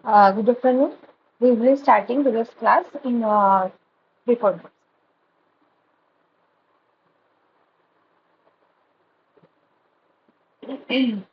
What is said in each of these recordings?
Good afternoon. We will be starting today's class in 3-4 minutes.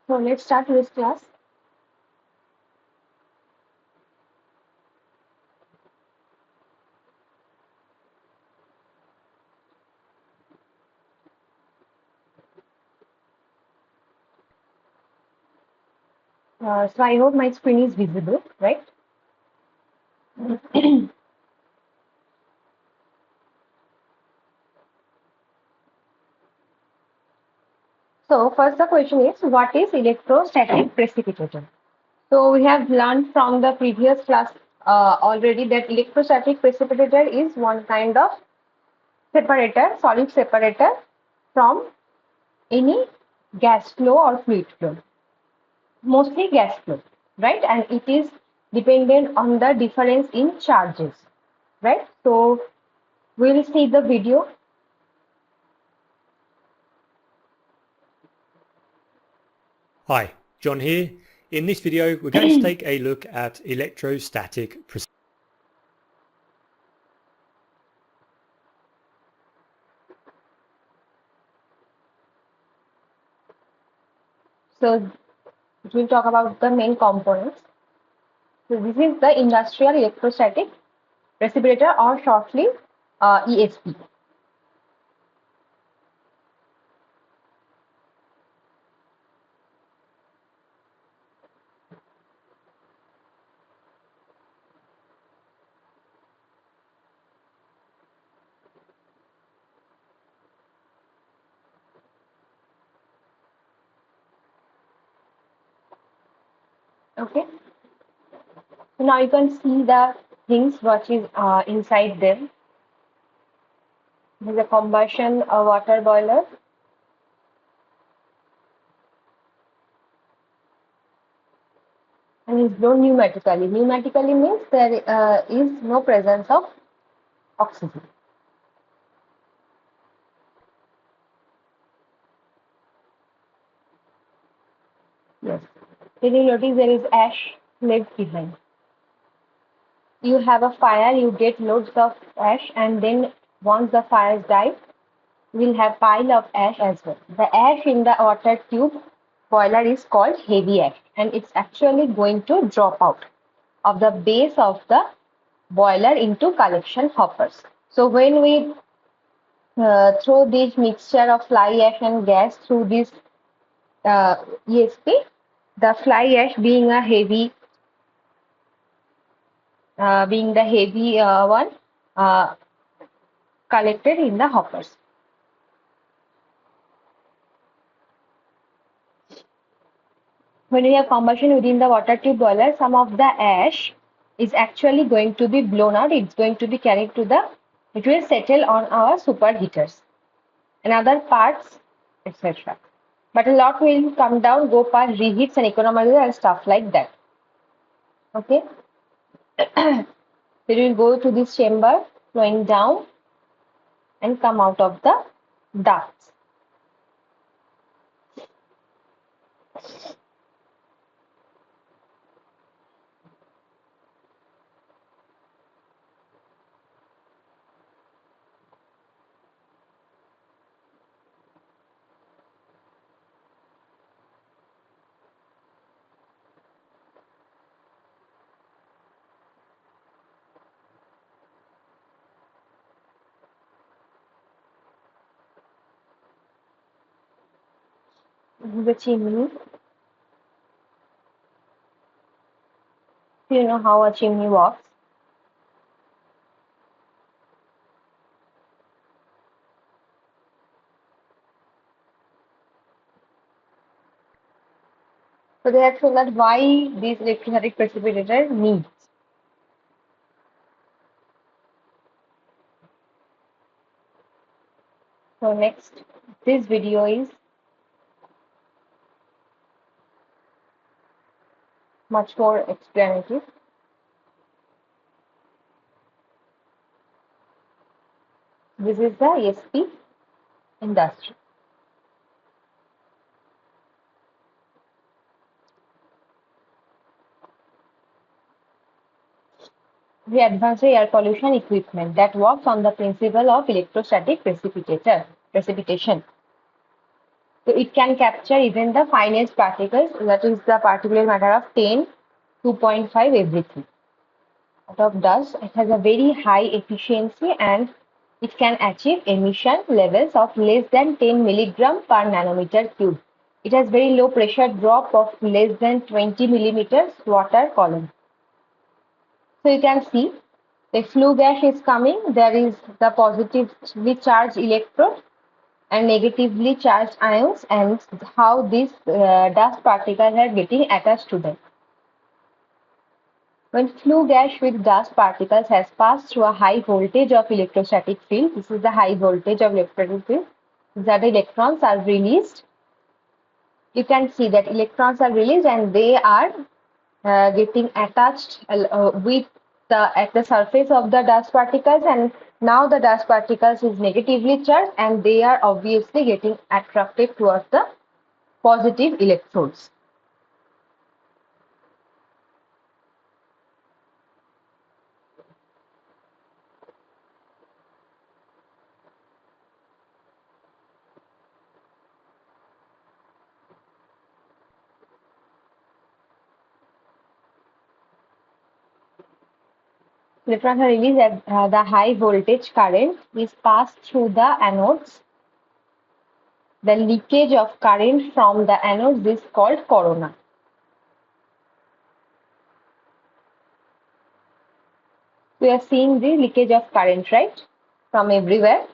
So let's start today's class. So I hope my screen is visible, right? So first the question is, what is electrostatic precipitator? So we have learned from the previous class already that electrostatic precipitator is one kind of separator, solid separator from any gas flow or fluid flow? Mostly gas flow, right? And it is dependent on the difference in charges, right? So we'll see the video. Hi, John here. In this video, we're going to take a look at electrostatic So we'll talk about the main components. So this is the industrial electrostatic precipitator, or shortly ESP. Okay. So now you can see the things what is inside them. This is a combustion water boiler. And is blown pneumatically. Pneumatically means there is no presence of oxygen. Yes. Then you notice there is ash left behind. You have a fire, you get loads of ash, and then once the fires die, we'll have pile of ash as well. The ash in the water tube boiler is called heavy ash, and it's actually going to drop out of the base of the boiler into collection hoppers. So when we throw this mixture of fly ash and gas through this ESP, the fly ash being a heavy, being the heavy one, uh, collected in the hoppers. When we have combustion within the water tube boiler, some of the ash is actually going to be blown out. It's going to be carried to the, it will settle on our superheaters and other parts, etc. But a lot will come down, go past reheats and economizer and stuff like that. Okay. Then will go to this chamber, flowing down and come out of the ducts. This is the chimney. You know how a chimney works. So they have shown that why this electrostatic precipitator needs. So next, this video is much more explanatory. This is the ESP industry. The advanced air pollution equipment that works on the principle of electrostatic precipitation. So it can capture even the finest particles, that is the particulate matter of 10, 2.5 everything out of dust. It has a very high efficiency and it can achieve emission levels of less than 10 milligram per nanometer cube. It has very low pressure drop of less than 20 millimeters water column. So you can see the flue gas is coming. There is the positively charged electrode and negatively charged ions, and how these dust particles are getting attached to them. When flue gas with dust particles has passed through a high voltage of electrostatic field, this is the high voltage of electrostatic field, that electrons are released you can see that electrons are released and they are getting attached with at the surface of the dust particles, and now the dust particles is negatively charged and they are obviously getting attracted towards the positive electrodes. Electrons are released at the high voltage current is passed through the anodes. The leakage of current from the anodes is called corona. We are seeing the leakage of current, right, from everywhere.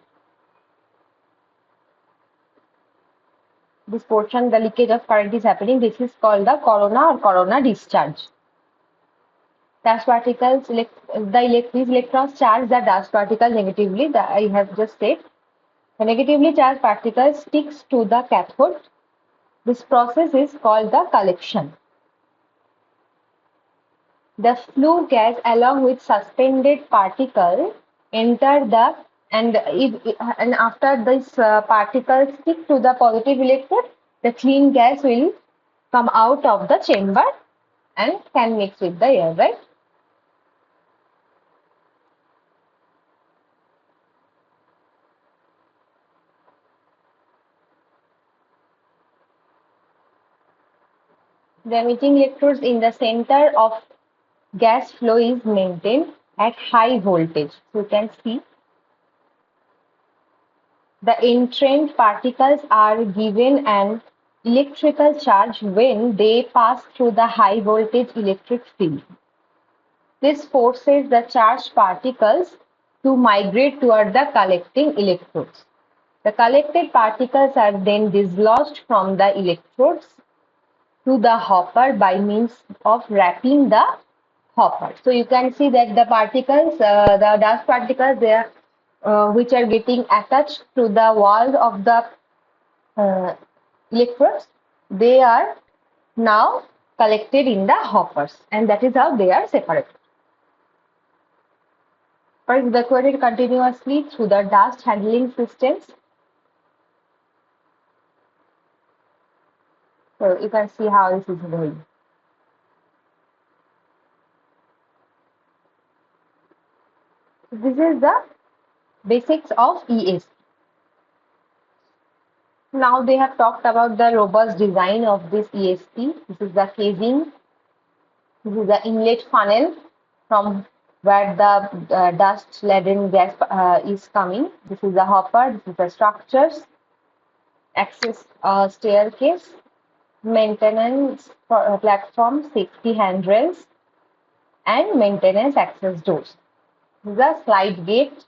This portion, the leakage of current is happening. This is called the corona or corona discharge. Dust particles, these electrons charge the dust particle negatively. I have just said. The negatively charged particle sticks to the cathode. This process is called the collection. The flue gas along with suspended particle enter the and after this particle stick to the positive electrode, the clean gas will come out of the chamber and can mix with the air, right? The emitting electrodes in the center of gas flow is maintained at high voltage. So you can see the entrained particles are given an electrical charge when they pass through the high voltage electric field. This forces the charged particles to migrate toward the collecting electrodes. The collected particles are then dislodged from the electrodes to the hopper by means of wrapping the hopper. So you can see that the particles, the dust particles, they are which are getting attached to the wall of the electrodes, they are now collected in the hoppers, and that is how they are separated. First, evacuated continuously through the dust handling systems. So you can see how this is going. This is the basics of ESP. Now they have talked about the robust design of this ESP. This is the casing. This is the inlet funnel from where the dust-laden gas is coming. This is the hopper. This is the structures. Access staircase. Maintenance platform, safety handrails, and maintenance access doors. This is the slide gate,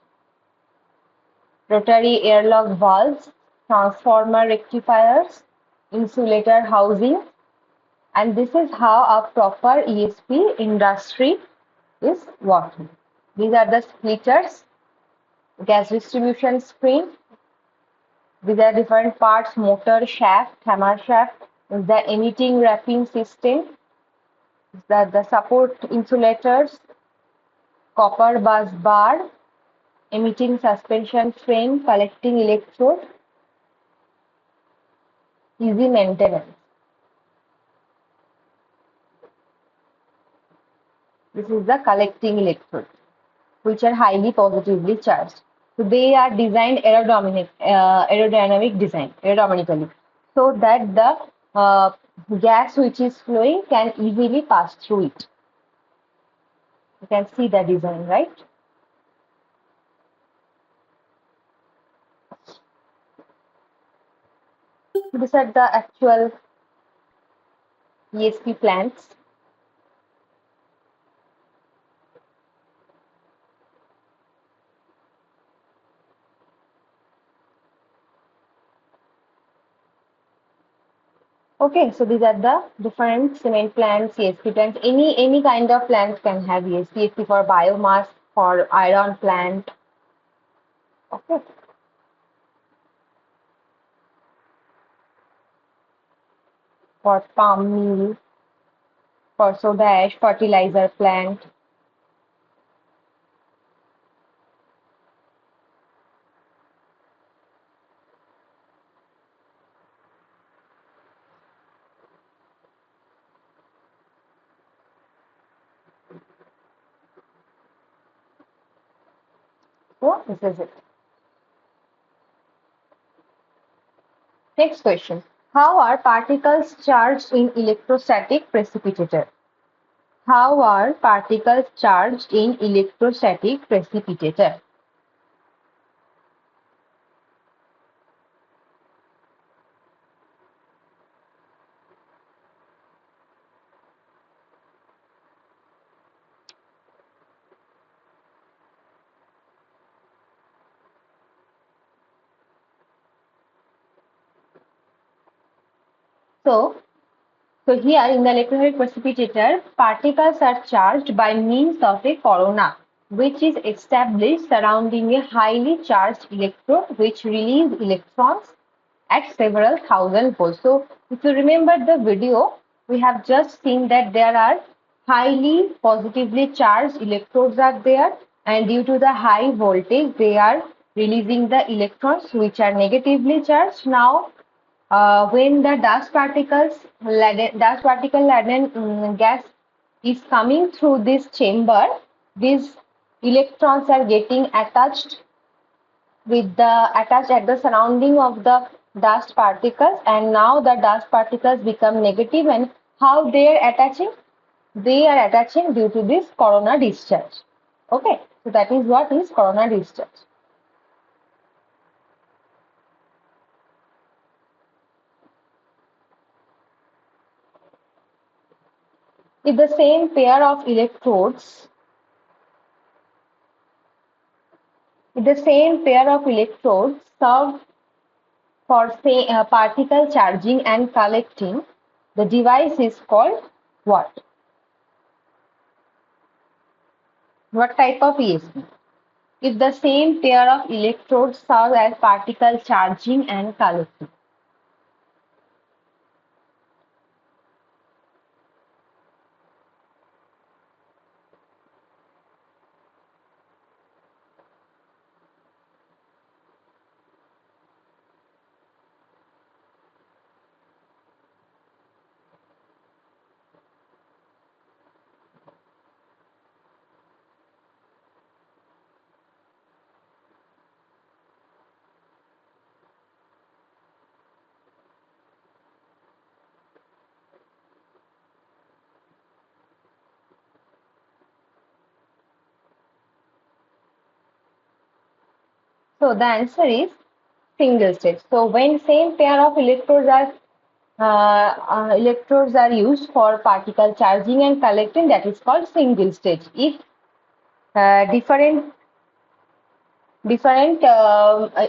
rotary airlock valves, transformer rectifiers, insulator housing, and this is how a proper ESP industry is working. These are the splitters, gas distribution screen. These are different parts: motor shaft, hammer shaft, the emitting wrapping system, the support insulators, copper bus bar, emitting suspension frame, collecting electrode, easy maintenance. This is the collecting electrode, which are highly positively charged. So they are designed aerodynamic design, aerodynamically, so that the gas which is flowing can easily pass through it. You can see the design, right? These are the actual ESP plants. Okay, so these are the different cement plants, ESP plants. Any kind of plants can have ESP for biomass, for iron plant. Okay. for palm meal, for soda ash, fertilizer plant. So this is it. Next question. How are particles charged in electrostatic precipitator? How are particles charged in electrostatic precipitator? So here in the electrostatic precipitator, particles are charged by means of a corona, which is established surrounding a highly charged electrode which release electrons at several thousand volts. So if you remember the video, we have just seen that there are highly positively charged electrodes are there, and due to the high voltage, they are releasing the electrons which are negatively charged. Now when the dust particle laden gas is coming through this chamber, these electrons are getting attached attached at the surrounding of the dust particles, and now the dust particles become negative. And how they are attaching? They are attaching due to this corona discharge. Okay, so that is what is corona discharge. If the same pair of electrodes serve for say particle charging and collecting, the device is called what? What type of ESP? If the same pair of electrodes serve as particle charging and collecting. So the answer is single stage. So when same pair of electrodes are used for particle charging and collecting, that is called single stage. If different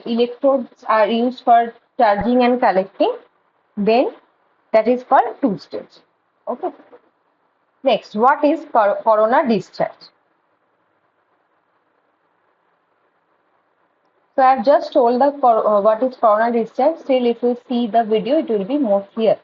electrodes are used for charging and collecting, then that is called two stage. Okay. Next, what is corona discharge? So I have just told the what is corona discharge. Still, if you see the video, it will be more clear.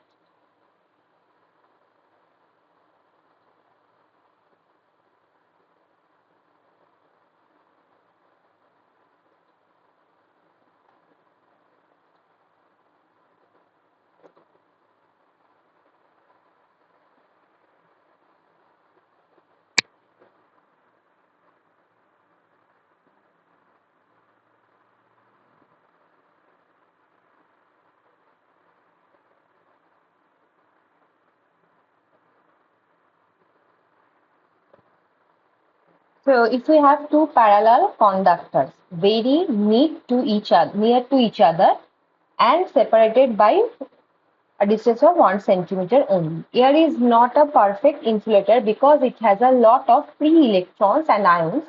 So if we have two parallel conductors very near to each other and separated by a distance of 1 centimeter only. Air is not a perfect insulator because it has a lot of free electrons and ions.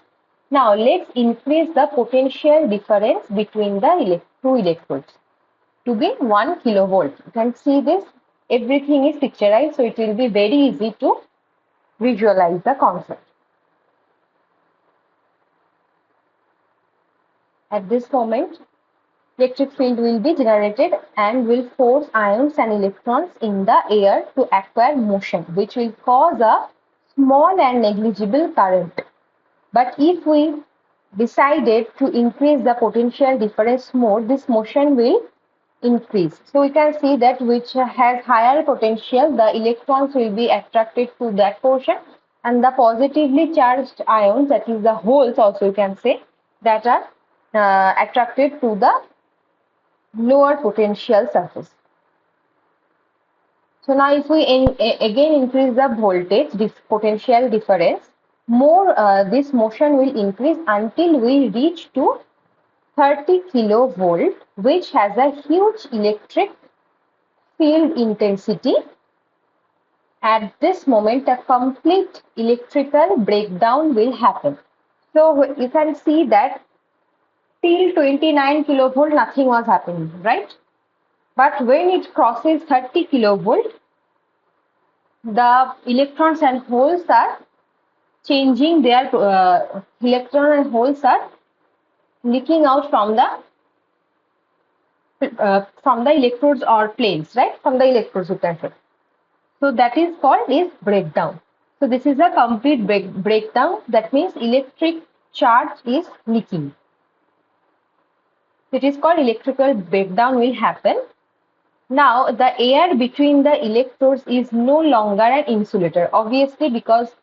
Now let's increase the potential difference between the two electrodes to be 1 kilovolt. You can see this, everything is picturized, so it will be very easy to visualize the concept. At this moment, electric field will be generated and will force ions and electrons in the air to acquire motion, which will cause a small and negligible current. But if we decided to increase the potential difference more, this motion will increase. So we can see that which has higher potential, the electrons will be attracted to that portion, and the positively charged ions, that is the holes also you can say, that are attracted to the lower potential surface. So now if we again increase the voltage, this potential difference, more this motion will increase until we reach to 30 kilovolt, which has a huge electric field intensity. At this moment, a complete electrical breakdown will happen. So you can see that till 29 kilovolt, nothing was happening, right? But when it crosses 30 kilovolt, the electrons and holes are changing their electron and holes are leaking out from the electrodes or planes, right? From the electrodes, you can say. So that is called is breakdown. So this is a complete breakdown. That means electric charge is leaking. It is called electrical breakdown will happen. Now the air between the electrodes is no longer an insulator, obviously, because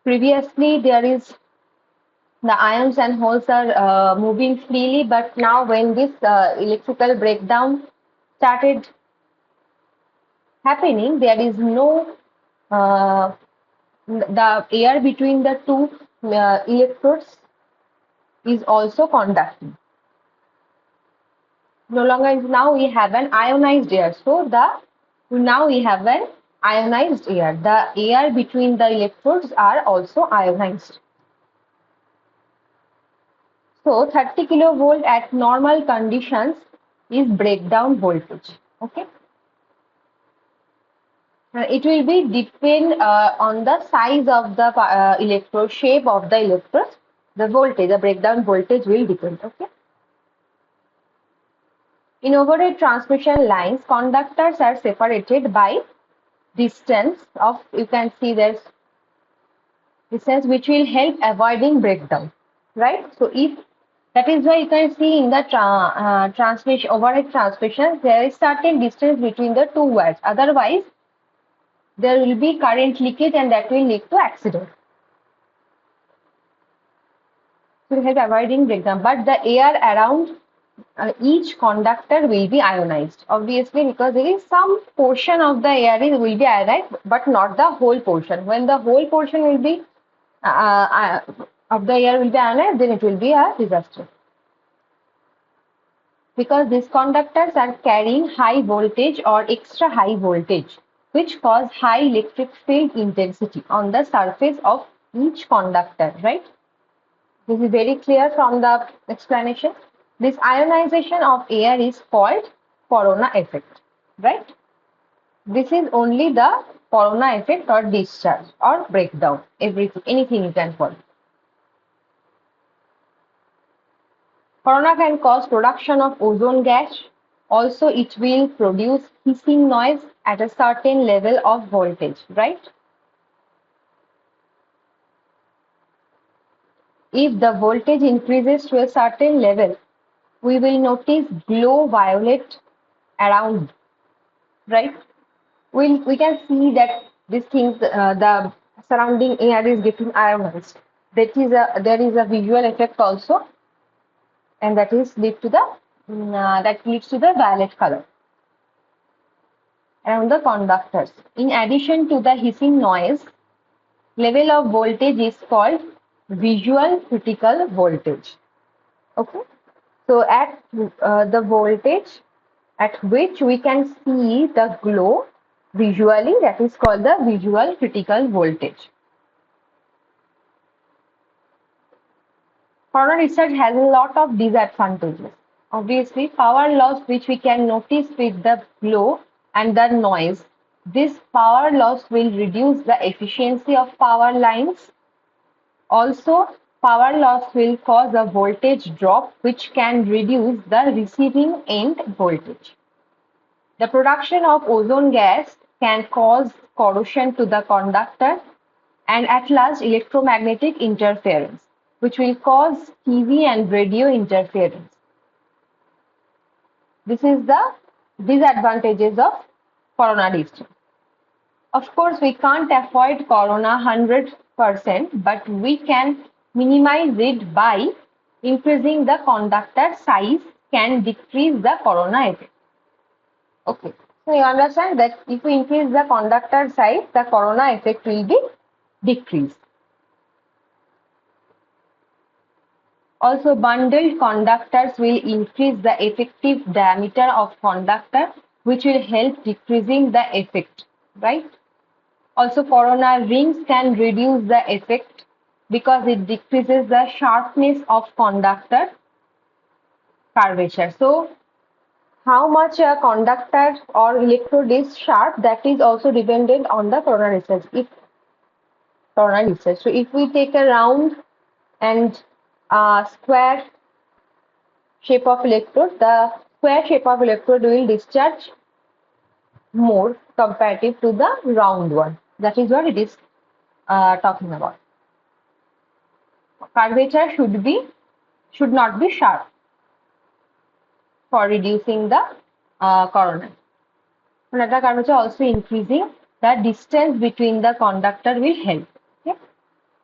previously there is the ions and holes are moving freely, but now when this electrical breakdown started happening, there is no the air between the two electrodes is also conducting. No longer is, now we have an ionized air. So now we have an ionized air. The air between the electrodes are also ionized. So 30 kilovolt at normal conditions is breakdown voltage. Okay. It will be depend on the size of the electrode, shape of the electrode. The voltage, the breakdown voltage will depend. Okay. In overhead transmission lines, conductors are separated by distance of, you can see there's distance which will help avoiding breakdown, right? So if that is why you can see in the transmission, overhead transmission, there is certain distance between the two wires. Otherwise, there will be current leakage and that will lead to accident. To help avoiding breakdown, but the air around each conductor will be ionized, obviously, because there is some portion of the air will be ionized, but not the whole portion. When the whole portion will be of the air will be ionized, then it will be a disaster, because these conductors are carrying high voltage or extra high voltage, which cause high electric field intensity on the surface of each conductor, right? This is very clear from the explanation. This ionization of air is called corona effect, right? This is only the corona effect or discharge or breakdown, everything, anything you can call. Corona can cause production of ozone gas. Also, it will produce hissing noise at a certain level of voltage, right? If the voltage increases to a certain level, we will notice glow violet around, right? We can see that these things, the surrounding air is getting ionized. There is a visual effect also, and that is leads to the violet color around the conductors. In addition to the hissing noise, level of voltage is called visual critical voltage. Okay. So at the voltage at which we can see the glow visually, that is called the visual critical voltage. Corona research has a lot of disadvantages. Obviously, power loss, which we can notice with the glow and the noise. This power loss will reduce the efficiency of power lines. Also, power loss will cause a voltage drop which can reduce the receiving end voltage. The production of ozone gas can cause corrosion to the conductor and at last electromagnetic interference, which will cause TV and radio interference. This is the disadvantages of corona distance. Of course, we can't avoid corona 100%, but we can minimize it by increasing the conductor size can decrease the corona effect. Okay, so you understand that if we increase the conductor size, the corona effect will be decreased. Also, bundled conductors will increase the effective diameter of conductor, which will help decreasing the effect, right? Also, corona rings can reduce the effect because it decreases the sharpness of conductor curvature. So, how much a conductor or electrode is sharp, that is also dependent on the corona distance. So, if we take a round and square shape of electrode, the square shape of electrode will discharge more comparative to the round one. That is what it is talking about. Curvature should not be sharp for reducing the corona. Another curvature also increasing the distance between the conductor will help. Okay?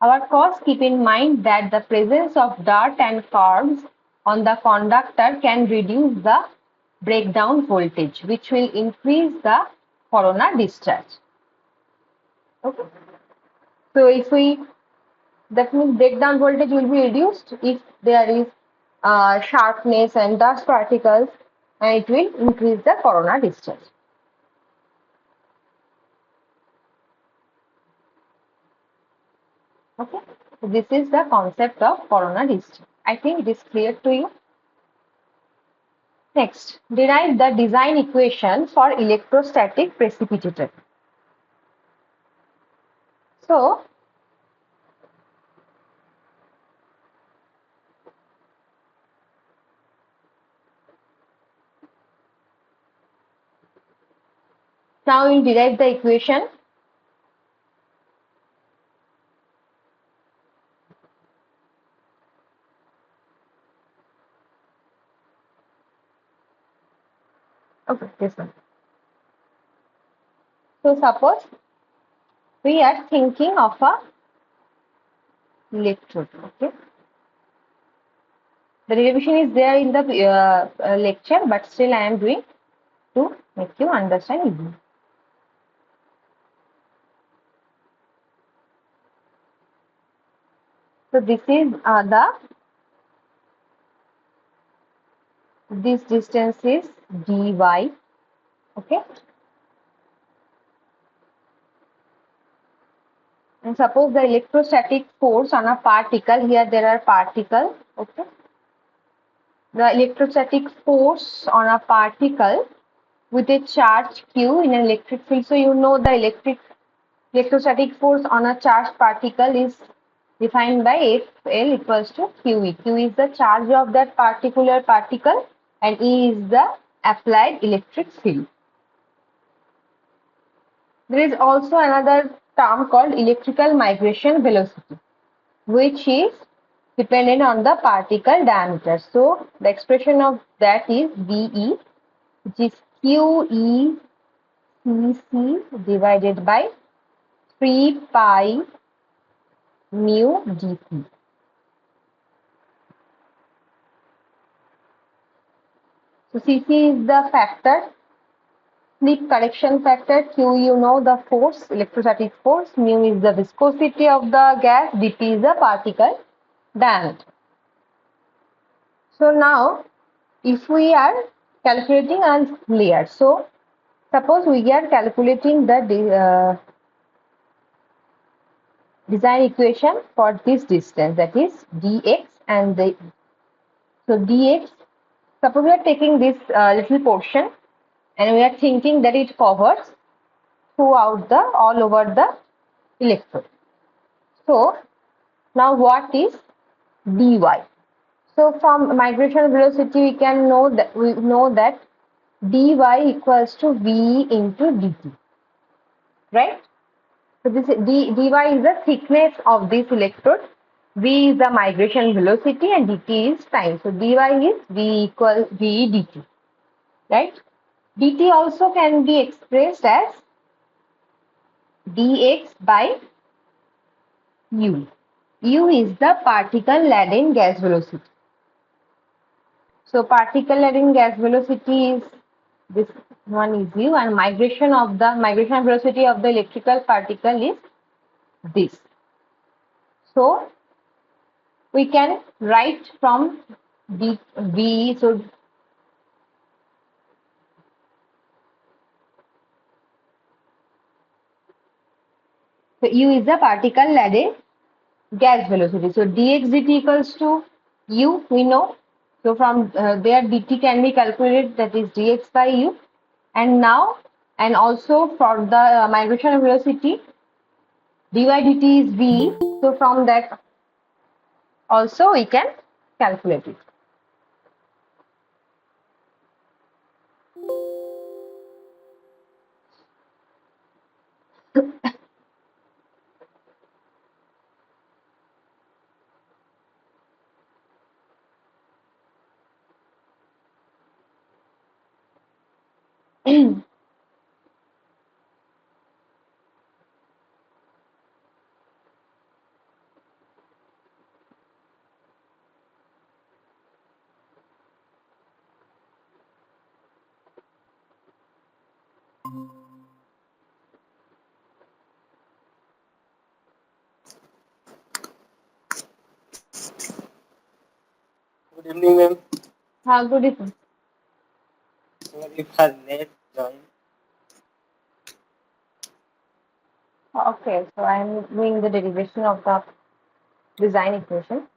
Our cause, keep in mind that the presence of dirt and curves on the conductor can reduce the breakdown voltage, which will increase the corona discharge. Okay. So that means breakdown voltage will be reduced if there is sharpness and dust particles, and it will increase the corona discharge. Okay, so this is the concept of corona discharge. I think it is clear to you. Next, derive the design equation for electrostatic precipitator. So, now we'll derive the equation. Okay, this one. So suppose we are thinking of a electrode. Okay. The derivation is there in the lecture, but still I am doing to make you understand easily. So this is this distance is dy. Okay. And suppose the electrostatic force on a particle, here there are particles, okay. The electrostatic force on a particle with a charge q in an electric field. So you know the electrostatic force on a charged particle is defined by Fl equals to QE. Q is the charge of that particular particle and E is the applied electric field. There is also another term called electrical migration velocity, which is dependent on the particle diameter. So the expression of that is dE, which is QE cc divided by 3 pi mu dc. So cc is the factor, slip correction factor. Q, you know the force, electrostatic force. Mu is the viscosity of the gas. dP is the particle diameter. So now, if we are calculating a layer, so suppose we are calculating the design equation for this distance, that is dx, and so dx. Suppose we are taking this little portion, and we are thinking that it covers throughout all over the electrode. So now what is dy. So from migration velocity we know that dy equals to v into dt, right? So this dy is the thickness of this electrode, v is the migration velocity, and dt is time. So dy is v equals v dt, right? dt also can be expressed as dx by u. U is the particle laden gas velocity. So particle laden gas velocity is this one is u, and migration velocity of the electrical particle is this. So we can write from v. So u is the particle laden gas velocity. So dx dt equals to u, we know. So from there dt can be calculated, that is dx by u. And also for the migration velocity, dy dt is v. So from that also we can calculate it. Good evening, ma'am. Good evening. If her net join. Okay, so I am doing the derivation of the design equation.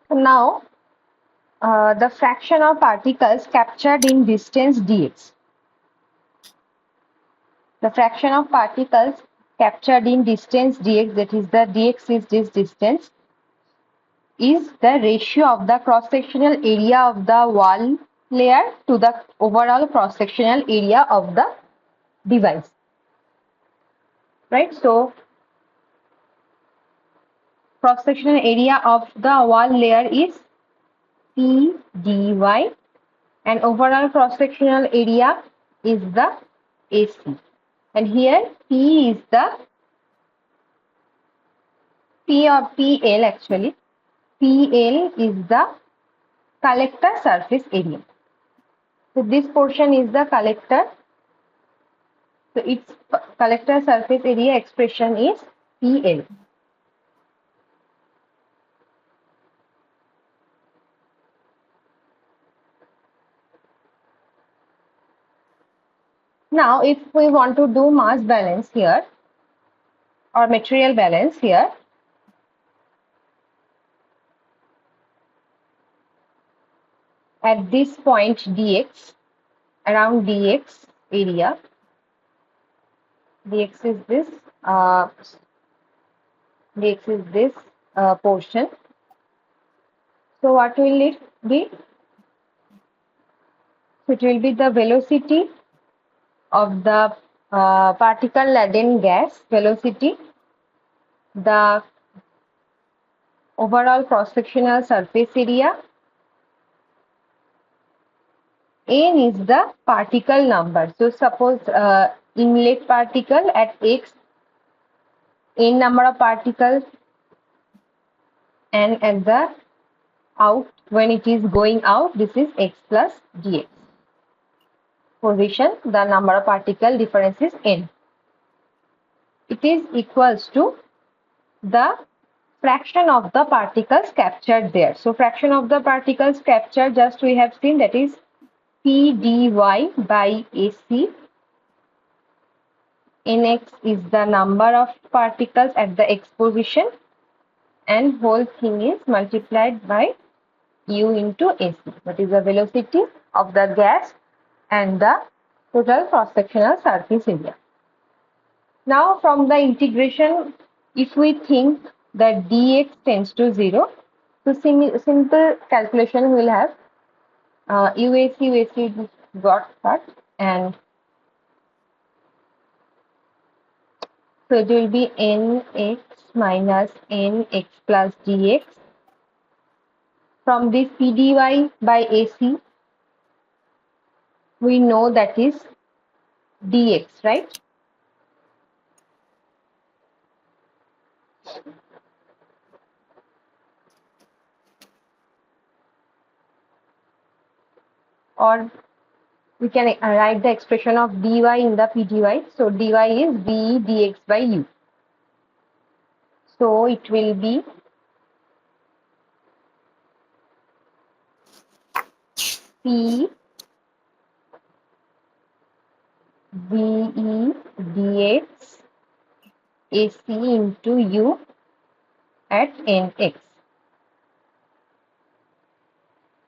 So now the fraction of particles captured in distance dx. The fraction of particles captured in distance dx, that is the dx is this distance, is the ratio of the cross-sectional area of the wall layer to the overall cross-sectional area of the device. Right? So cross-sectional area of the wall layer is P dy, and overall cross-sectional area is the AC. And here P is the P or PL actually. PL is the collector surface area. So this portion is the collector. So its collector surface area expression is PL. Now, if we want to do mass balance here or material balance here, at this point dx, around dx area, dx is this portion. So what will it be? So it will be the velocity of the particle laden gas velocity, the overall cross-sectional surface area, n is the particle number. So suppose inlet particle at x, n number of particles, and at the out, when it is going out, this is x plus dx. Position, the number of particle difference is n. It is equals to the fraction of the particles captured there. So fraction of the particles captured, just we have seen, that is P dy by AC Nx is the number of particles at the x position, and whole thing is multiplied by u into AC. That is the velocity of the gas and the total cross-sectional surface area. Now from the integration, if we think that dx tends to 0, so simple calculation will have UAC got cut, and so it will be nx minus nx plus dx. From this pdy by AC, we know that is dx, right? Or we can write the expression of dy in the pdy. So dy is v dx by u. So it will be p ve dx AC into u at nx.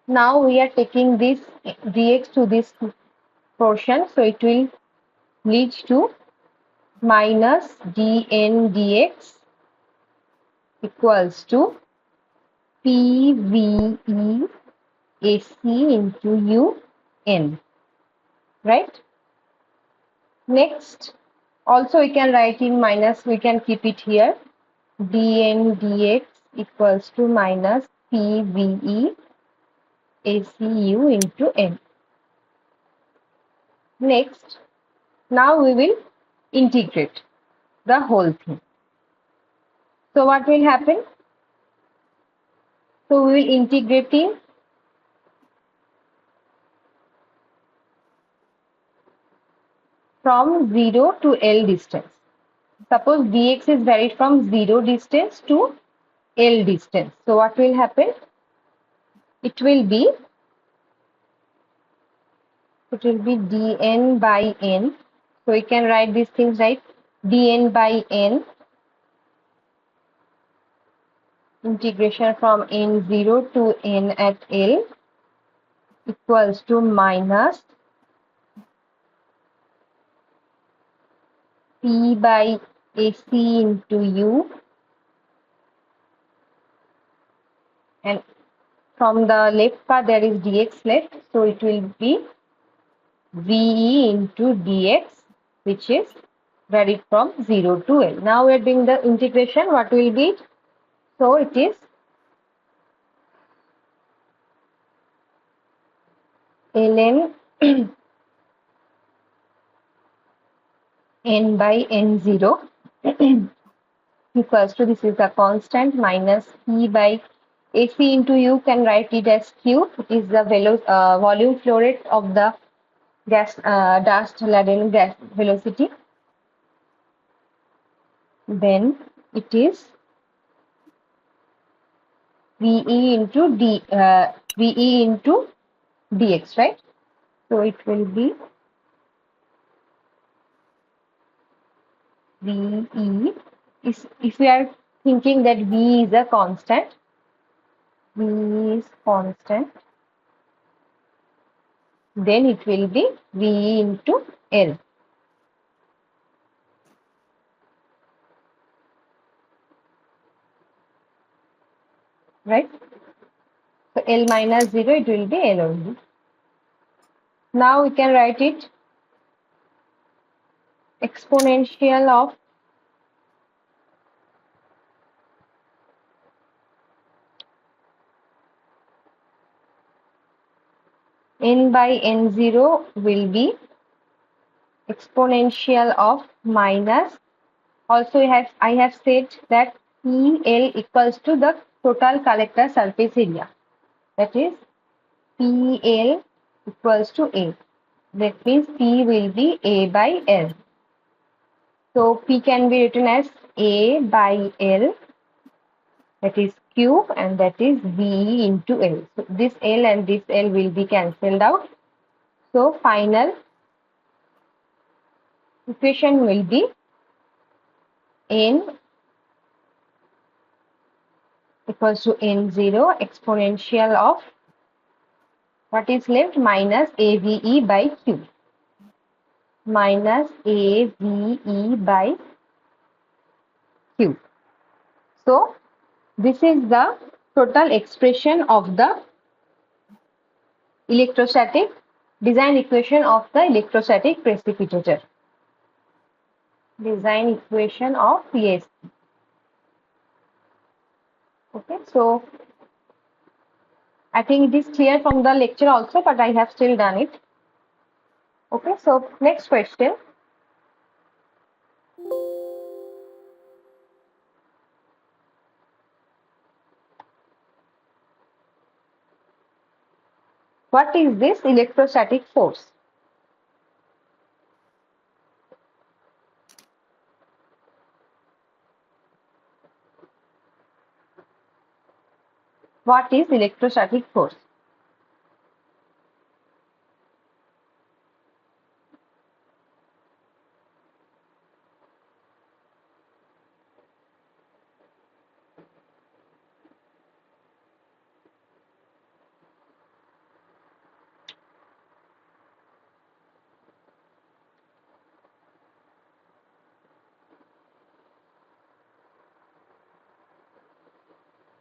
Now we are taking this dx to this portion, so it will lead to minus dn dx equals to pve AC into u n, right? Next, also we can write in minus, we can keep it here, dn dx equals to minus pve ACU into n. Next, now we will integrate the whole thing. So what will happen? So we will integrating from 0 to L distance. Suppose dx is varied from 0 distance to L distance. So what will happen? It will be dn by n. So we can write these things, right? dn by n, integration from n0 to n at L equals to minus p by AC into u, and from the left part there is dx left, so it will be VE into dx, which is varied from 0 to L. Now we are doing the integration. What will be it? So it is ln n by n0 equals to, this is the constant, minus P by AC into U, can write it as Q, is the volume flow rate of the gas dust laden gas velocity. Then it is VE into VE into dx, right? So it will be VE is, if we are thinking that V is a constant, V is constant, then it will be VE into L. Right? So L minus 0, it will be L only. Now we can write it exponential of n by n0 will be exponential of minus, also I have said that PL equals to the total collector surface area, that is PL equals to A. That means P will be A by L. So P can be written as A by L, that is Q, and that is V into L. So this L and this L will be cancelled out. So final equation will be n equals to n0 exponential of what is left minus AVE by Q. Minus AVE by Q. So this is the total expression of the electrostatic design equation of the electrostatic precipitator. Design equation of ESP. Okay, so I think it is clear from the lecture also, but I have still done it. Okay, so next question. What is this electrostatic force? What is electrostatic force?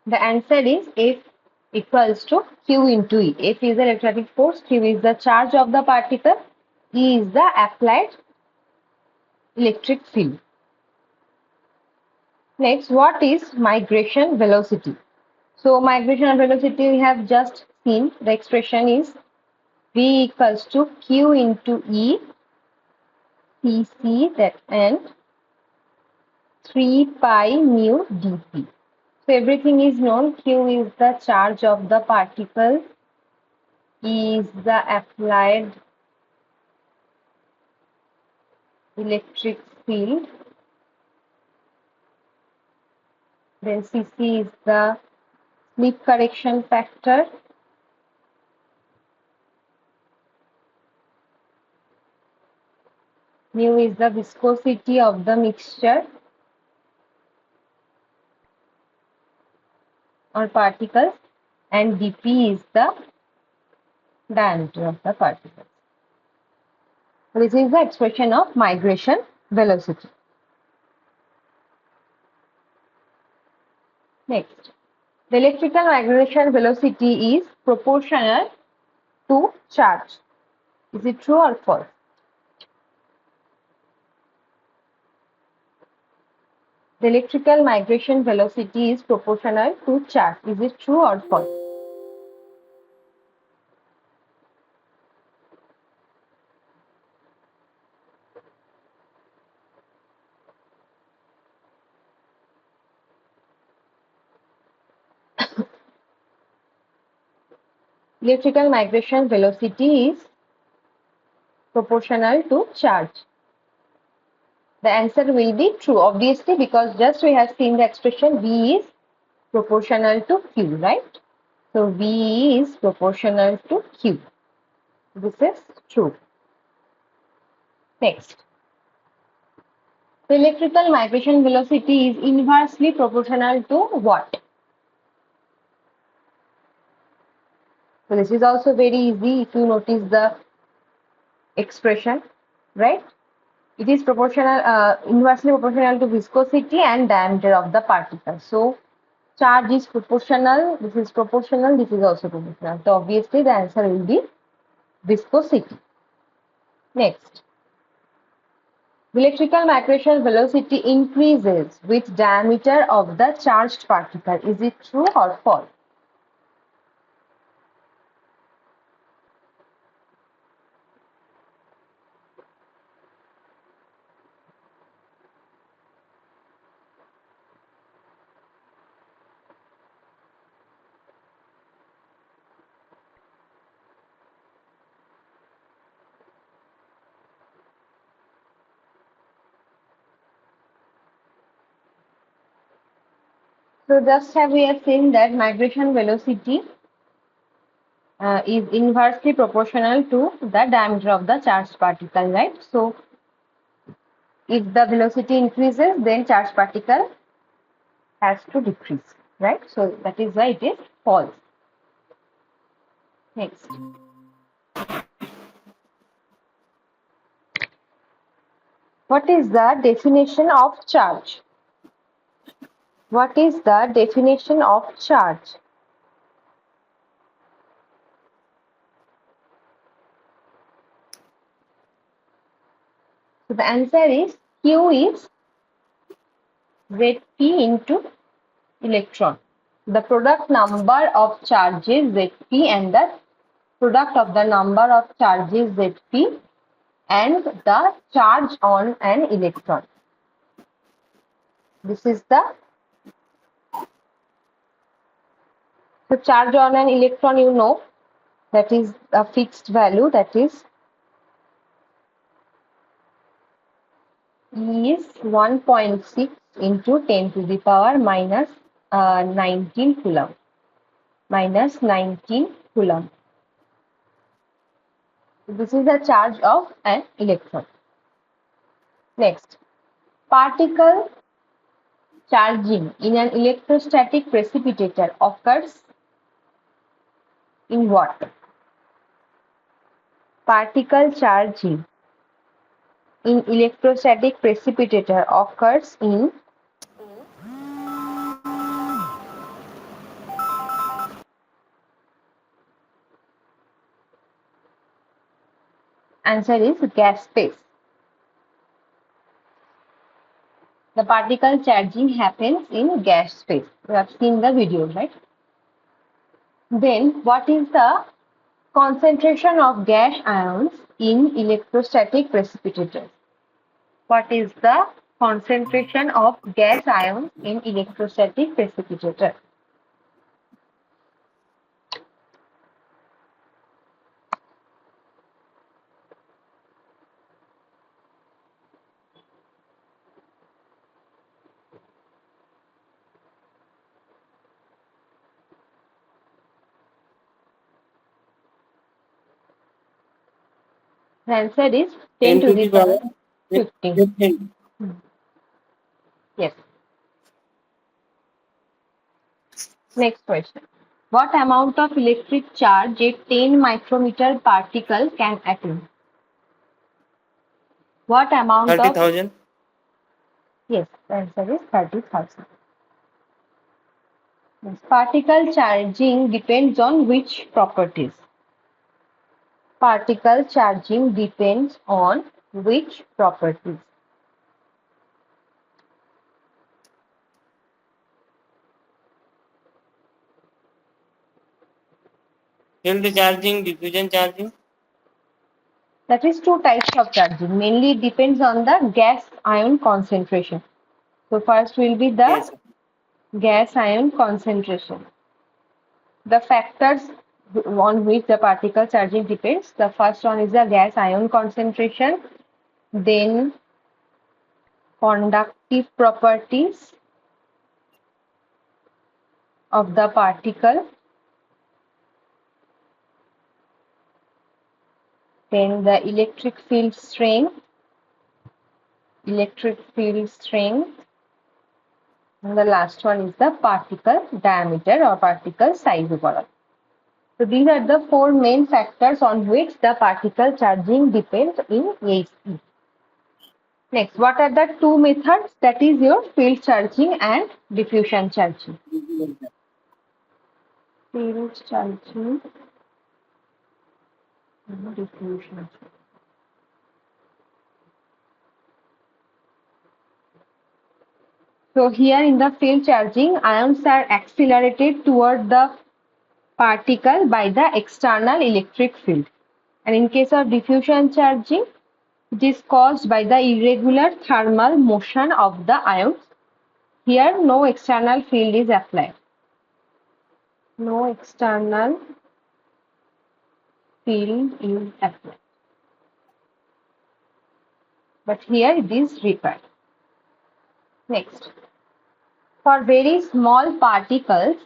The answer is F equals to Q into E. F is the electrostatic force, Q is the charge of the particle, E is the applied electric field. Next, what is migration velocity? So, migration velocity we have just seen. The expression is V equals to Q into E Cc that and 3 pi mu dp. So everything is known. Q is the charge of the particle, E is the applied electric field, then Cc is the slip correction factor, mu is the viscosity of the mixture or particles, and dp is the diameter of the particles. This is the expression of migration velocity. Next, the electrical migration velocity is proportional to charge. Is it true or false? The electrical migration velocity is proportional to charge. Is it true or false? Electrical migration velocity is proportional to charge. The answer will be true, obviously, because just we have seen the expression V is proportional to Q, right? So V is proportional to Q. This is true. Next. The electrical migration velocity is inversely proportional to what? So this is also very easy if you notice the expression, right? It is proportional, inversely proportional to viscosity and diameter of the particle. So charge is proportional, this is proportional, this is also proportional. So obviously the answer will be viscosity. Next, electrical migration velocity increases with diameter of the charged particle. Is it true or false? So just we have seen that migration velocity is inversely proportional to the diameter of the charged particle, right? So If the velocity increases, then charge particle has to decrease, right? So that is why it is false. Next. What is the definition of charge? What is the definition of charge? So the answer is Q is Zp into electron. The product number of charges Zp and the product of the number of charges Zp and the charge on an electron. This is the so charge on an electron, you know, that is a fixed value, that is 1.6 into 10 to the power minus 19 coulomb. Minus 19 coulomb. This is the charge of an electron. Next, particle charging in an electrostatic precipitator occurs in what? Particle charging in electrostatic precipitator occurs in answer is gas phase. The particle charging happens in gas phase. We have seen the video, right? Then what is the concentration of gas ions in electrostatic precipitators? What is the concentration of gas ions in electrostatic precipitator? The answer is 10 to the power 15. 15. Yes. Next question. What amount of electric charge a 10 micrometer particle can attain? What amount of 30,000. Yes, the answer is 30,000. Yes. Particle charging depends on which properties? Particle charging depends on which properties? Field charging, diffusion charging. That is two types of charging. Mainly it depends on the gas ion concentration. So first will be the Yes. gas ion concentration. The factors on which the particle charging depends. The first one is the gas ion concentration, then conductive properties of the particle, then the electric field strength, and the last one is the particle diameter or particle size overall. So these are the four main factors on which the particle charging depends in AC. Next, what are the two methods? That is your field charging and diffusion charging. Field charging and diffusion. So here in the field charging, ions are accelerated toward the particle by the external electric field. And in case of diffusion charging, it is caused by the irregular thermal motion of the ions. Here no external field is applied. No external field is applied. But here it is required. Next. For very small particles,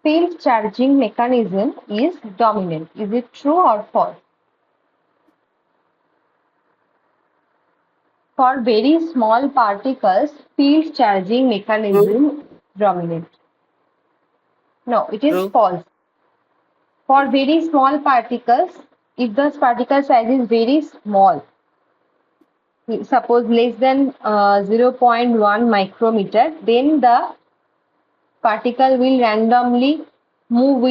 field charging mechanism is dominant. Is it true or false? For very small particles, field charging mechanism dominate. No, it is True. false. For very small particles, if the particle size is very small, suppose less than 0.1 micrometer, then the particle will randomly move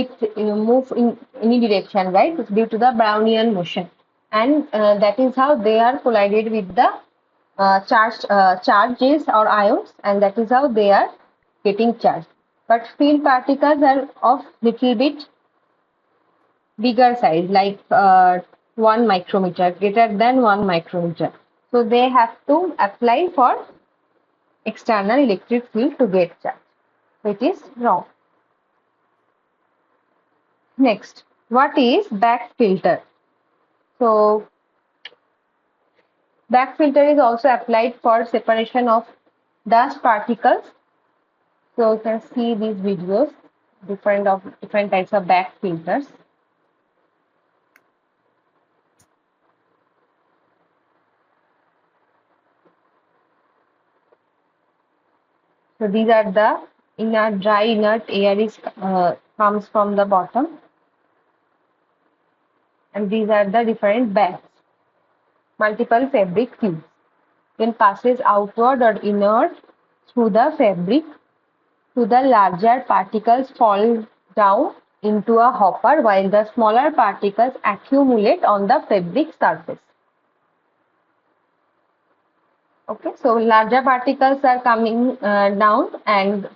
in any direction, right? Due to the Brownian motion, and that is how they are collided with the charges or ions, and that is how they are getting charged. But field particles are of little bit bigger size, like 1 micrometer, greater than 1 micrometer. So they have to apply for external electric field to get charged. It is wrong. Next, what is back filter? So back filter is also applied for separation of dust particles. So you can see these videos, different types of back filters. So these are the dry inert air is comes from the bottom, and these are the different bags, multiple fabric tubes. Then passes outward or inward through the fabric to the larger particles fall down into a hopper while the smaller particles accumulate on the fabric surface. Okay, so larger particles are coming down and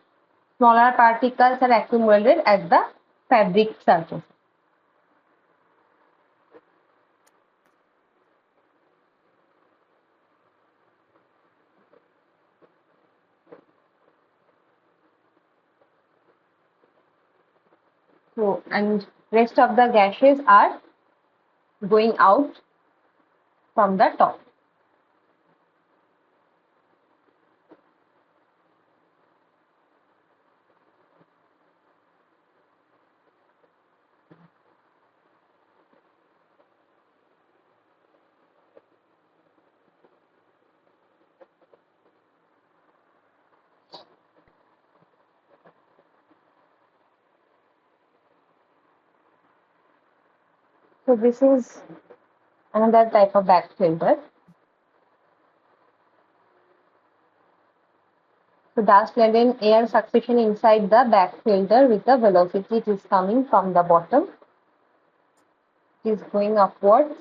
smaller particles are accumulated at the fabric surface. So, and rest of the gases are going out from the top. So this is another type of back filter. So dust-laden air succession inside the back filter with the velocity it is coming from the bottom. It is going upwards.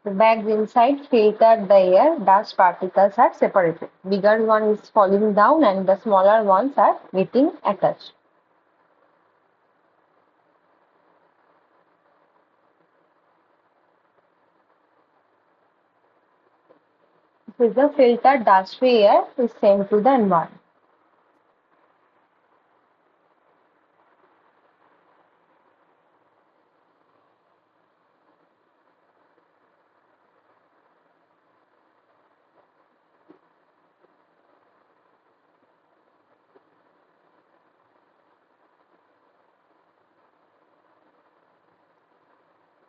The bags inside filter the air, dust particles are separated. Bigger one is falling down and the smaller ones are getting attached. This is the filtered dust-free air is sent to the environment.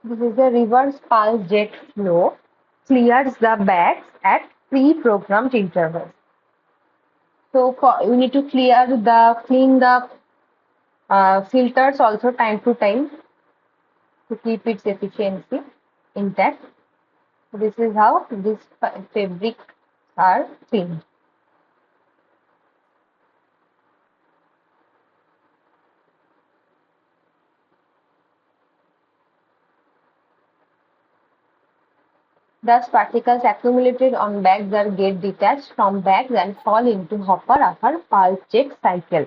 This is the reverse pulse jet flow, clears the bags at pre-programmed intervals. So we need to clean the filters also time to time to keep its efficiency intact. This is how these fabrics are cleaned. Dust particles accumulated on bags are get detached from bags and fall into hopper after pulse jet cycle.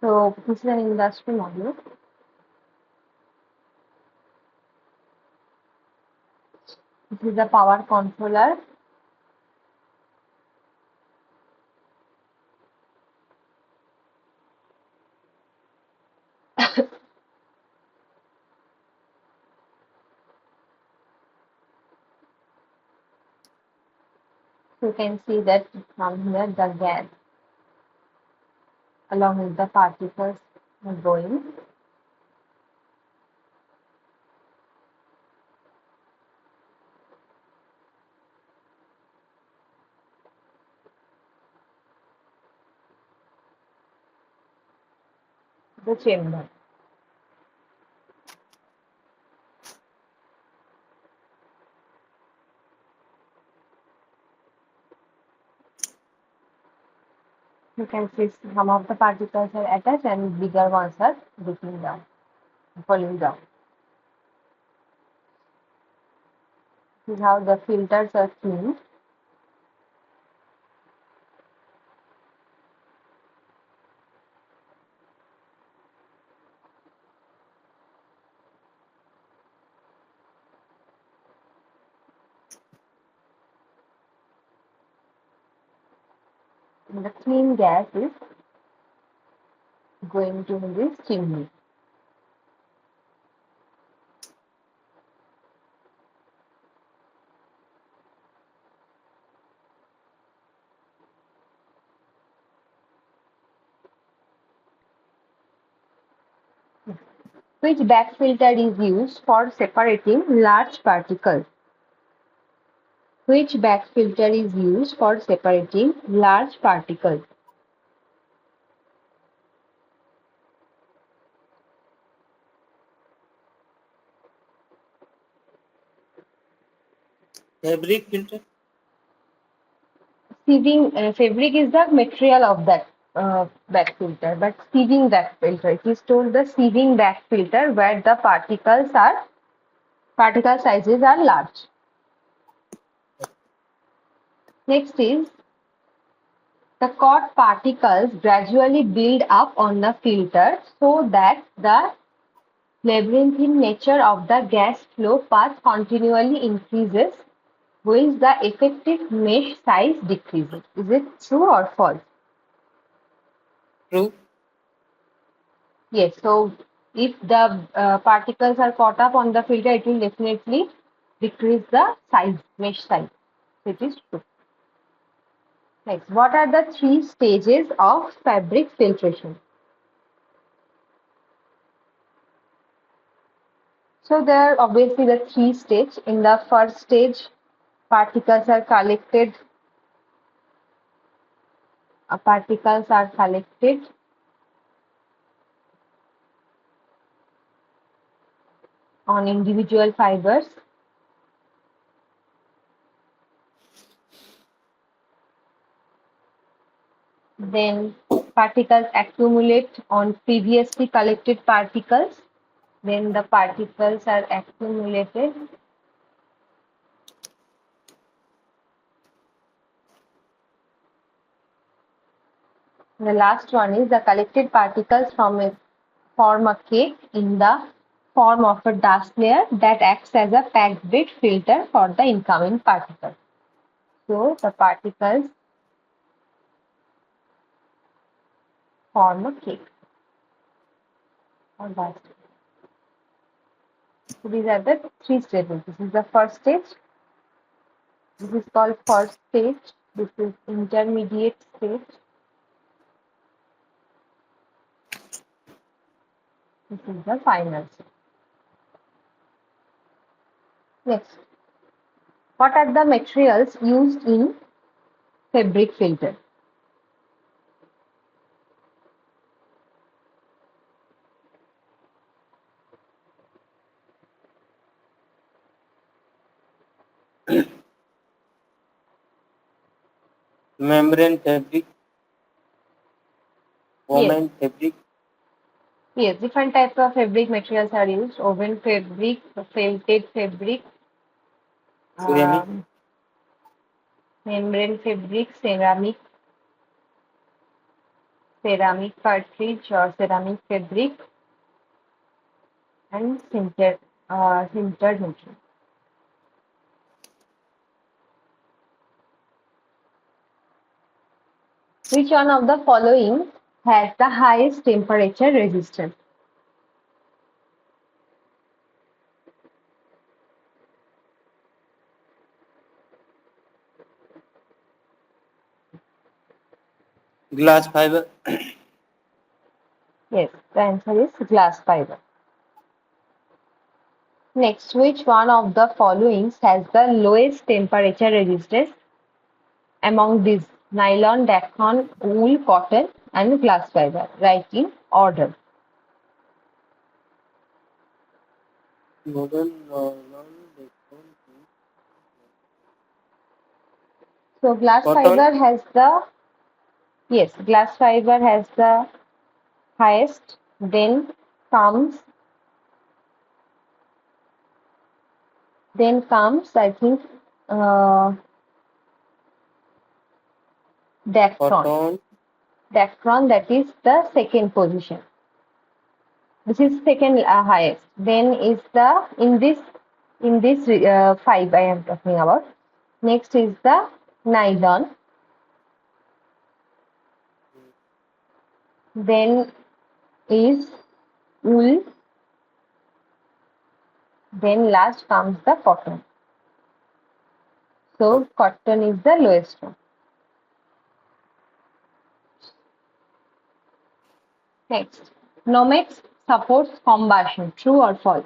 So this is an industry module. This is the power controller. You can see that from here the gas along with the particles are going. The chamber. You can see some of the particles are attached and bigger ones are dipping down, falling down. This is how the filters are cleaned. And the clean gas is going to this chimney. Which back filter is used for separating large particles? Which back filter is used for separating large particles? Fabric filter. Fabric is the material of that back filter, but sieving back filter, it is told the sieving back filter where the particle sizes are large. Next is the caught particles gradually build up on the filter so that the labyrinthine nature of the gas flow path continually increases whilst the effective mesh size decreases. Is it true or false? True. Yes, so if the particles are caught up on the filter, it will definitely decrease the size, mesh size. It is true. Next, what are the three stages of fabric filtration? So there are obviously the three stages. In the first stage, particles are collected. Particles are collected on individual fibers. Then particles accumulate on previously collected particles. Then the particles are accumulated. The last one is the collected particles form a cake in the form of a dust layer that acts as a packed bed filter for the incoming particles. So the particles form a cake or dust. So these are the three stages. This is the first stage. This is called first stage. This is intermediate stage. This is the final stage. Next, what are the materials used in fabric filter? Membrane fabric. Yes. Woven fabric. Yes, different types of fabric materials are used. Woven fabric, felted fabric, Ceramic. membrane fabric, ceramic cartridge or ceramic fabric, and sintered material. Which one of the following has the highest temperature resistance? Glass fiber. Yes, the answer is glass fiber. Next, which one of the following has the lowest temperature resistance among these? Nylon, Dacron, wool, cotton, and glass fiber. Write in order. Modern So glass cotton. fiber has the yes, glass fiber has the highest. Comes then comes I think uh, Dacron. Cotton. Dacron, that is the second position. This is second highest. Then is the in this five I am talking about. Next is the nylon. Then is wool. Then last comes the cotton. So cotton is the lowest one. Next, Nomex supports combustion. True or false?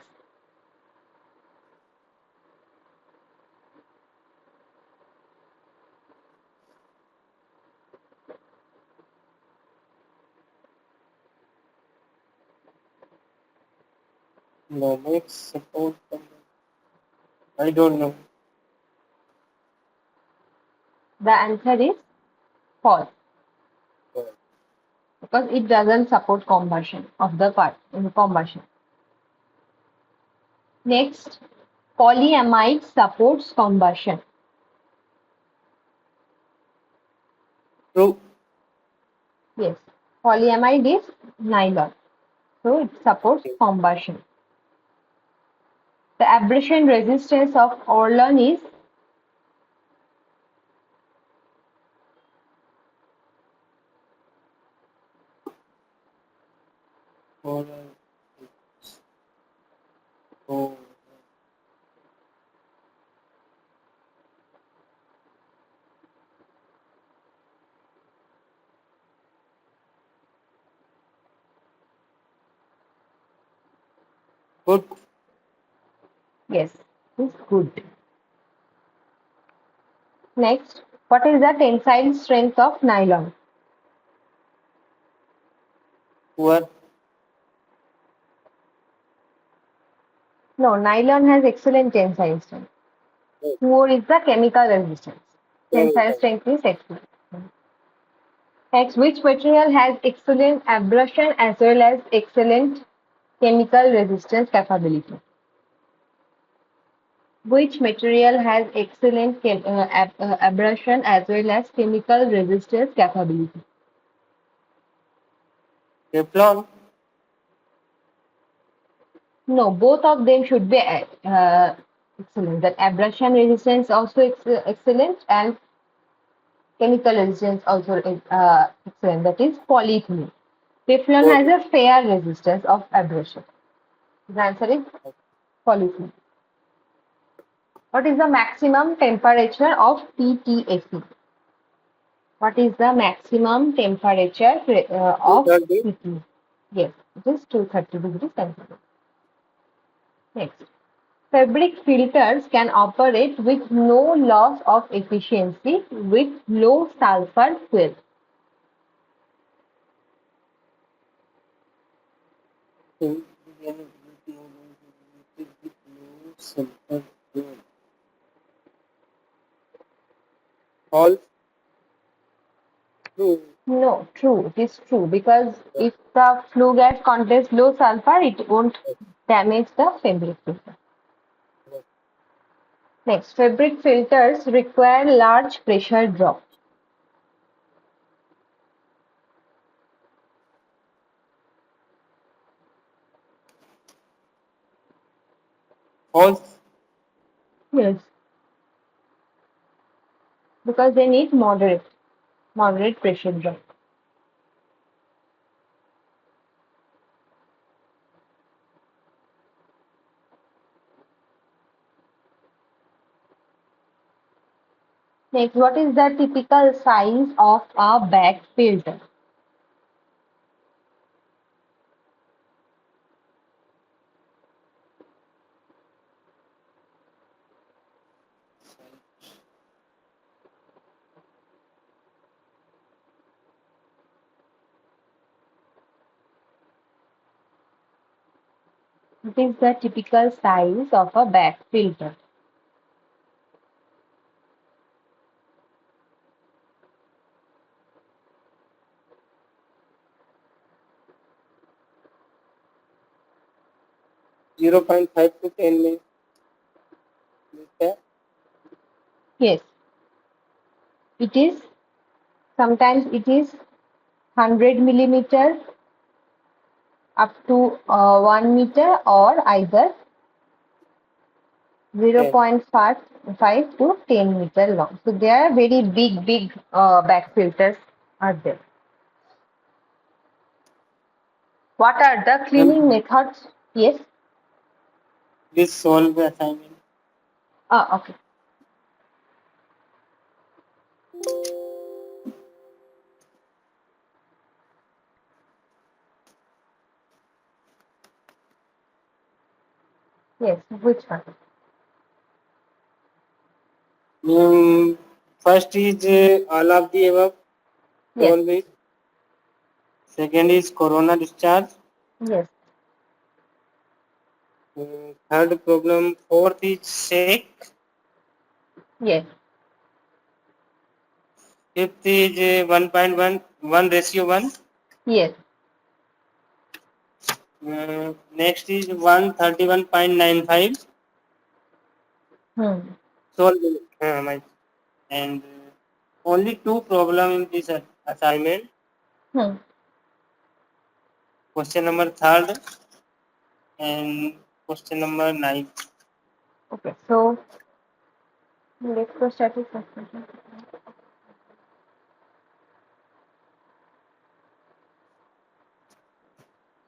Nomex support. I don't know. The answer is false because it doesn't support combustion of the part in combustion. Next, polyamide supports combustion. True. Yes, polyamide is nylon, so it supports combustion. The abrasion resistance of Orlon is Or oh, good. yes, is good. Next, what is the tensile strength of nylon? Poor. No, nylon has excellent tensile strength. Poor is the chemical resistance. Tensile strength is excellent. Next, which material has excellent abrasion as well as excellent chemical resistance capability? Which material has excellent abrasion as well as chemical resistance capability? Teflon. No, both of them should be excellent. That abrasion resistance also excellent and chemical resistance also excellent. That is polyethylene. Teflon has Good. a fair resistance of abrasion. The answer is polyethylene. What is the maximum temperature of PTFE? What is the maximum temperature of 230. PTFE? Yes, it is 230 degrees centigrade. Next. Fabric filters can operate with no loss of efficiency with low sulfur fuel. All true. No, true. It is true because if the flue gas contains low sulfur, it won't damage the fabric filter. Next, fabric filters require large pressure drop. False. Yes, because they need moderate pressure drop. Next, what is the typical size of a bag filter? What is the typical size of a bag filter? Zero point 0.5 to 10 meter. Yes, it is. Sometimes it is 100 millimeter up to 1 meter, or either 0.5 to 10 meter long. So they are very big bag filters are there. What are the cleaning methods? Yes. Please solve the assignment. Okay. Yes. Which one? First is all of the above. Yes. Solve it. Second is corona discharge. Yes. Third problem. Fourth is shake. Yes. Fifth is 1.1 ratio 1. Yes. Next is 131.95. Hmm. Solve it. And only two problem in this assignment. Hmm. Question number third and question number 9. Okay. So electrostatic suspension.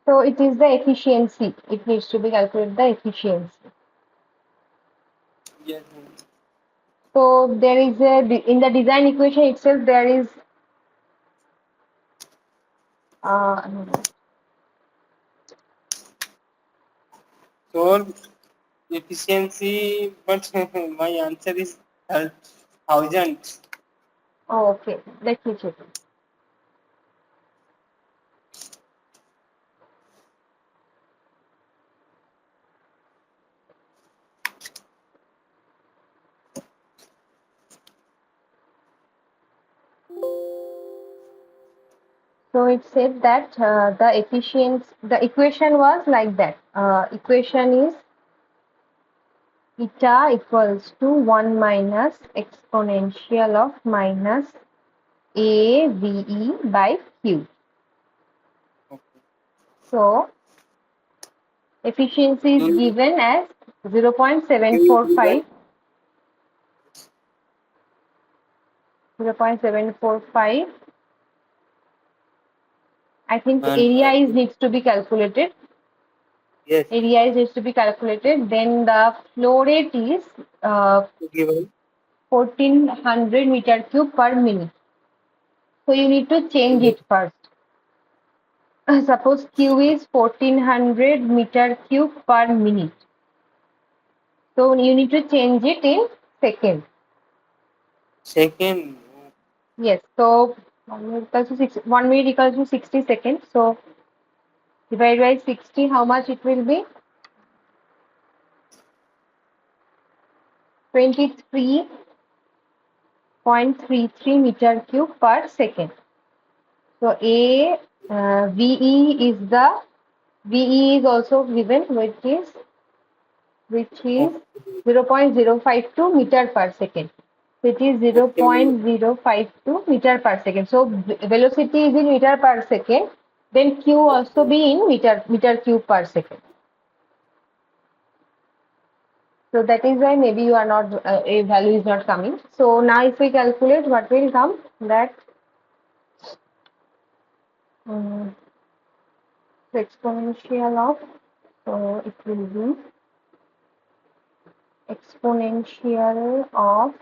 So it is the efficiency. It needs to be calculated the efficiency. Yes. So there is in the design equation itself there is no. Solve efficiency, but my answer is 1,000. Oh, okay. Let me check. So it said that the equation was like that. Equation is eta equals to 1 minus exponential of minus a VE by Q. So efficiency is given as 0.745. 0.745. I think area is needs to be calculated. Yes. Area is needs to be calculated. Then the flow rate is Given. 1400 meter cube per minute. So you need to change it first. Suppose Q is 1400 meter cube per minute. So you need to change it in seconds. Second. Yes. So 1 minute equals to 60 seconds. So divided by 60, how much it will be? 23.33 meter cube per second. So VE is also given, which is 0.052 meter per second. It is 0.052 meter per second. So velocity is in meter per second. Then Q also be in meter cube per second. So that is why maybe you are not a value is not coming. So now if we calculate, what will come? That exponential of, so it will be exponential of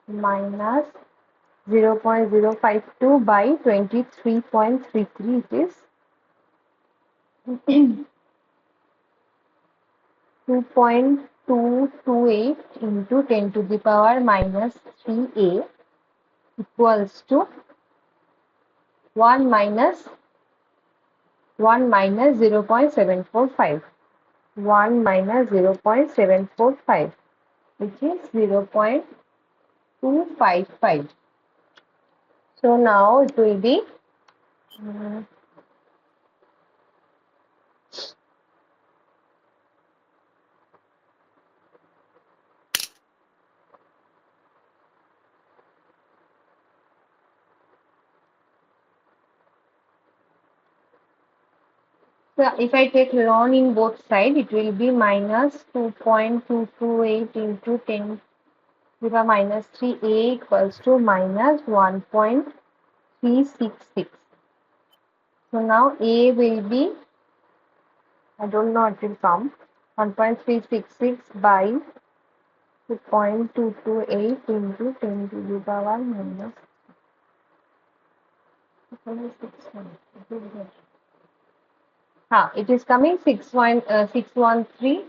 minus 0.052 by 23.33, it is 2.228 into 10 to the power minus 3a equals to 1 minus 0.745. 1 minus 0.745, which is 0.255. So now it will be so if I take ln in both sides, it will be minus 2.228 into 10 to the power minus 3a equals to minus 1.366. So now a will be, I don't know, it will come 1.366 by 2.228 into 10 to the power minus 6. It is coming 613.10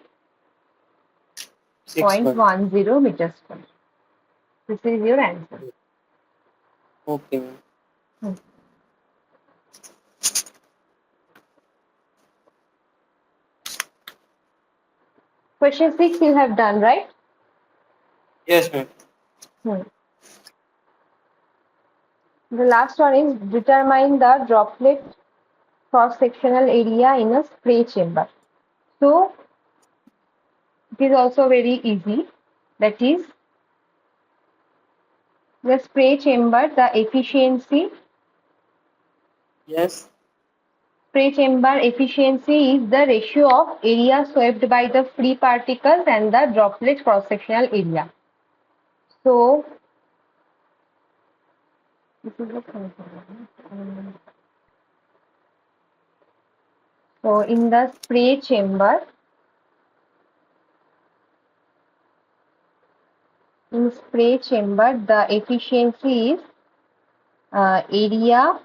6 1. meters square. This is your answer. Okay, ma'am. Question 6 you have done, right? Yes, ma'am. The last one is determine the droplet cross-sectional area in a spray chamber. So it is also very easy. That is, the spray chamber, the efficiency. Yes. Spray chamber efficiency is the ratio of area swept by the free particles and the droplet cross-sectional area. So this is the so in the spray chamber, the efficiency is area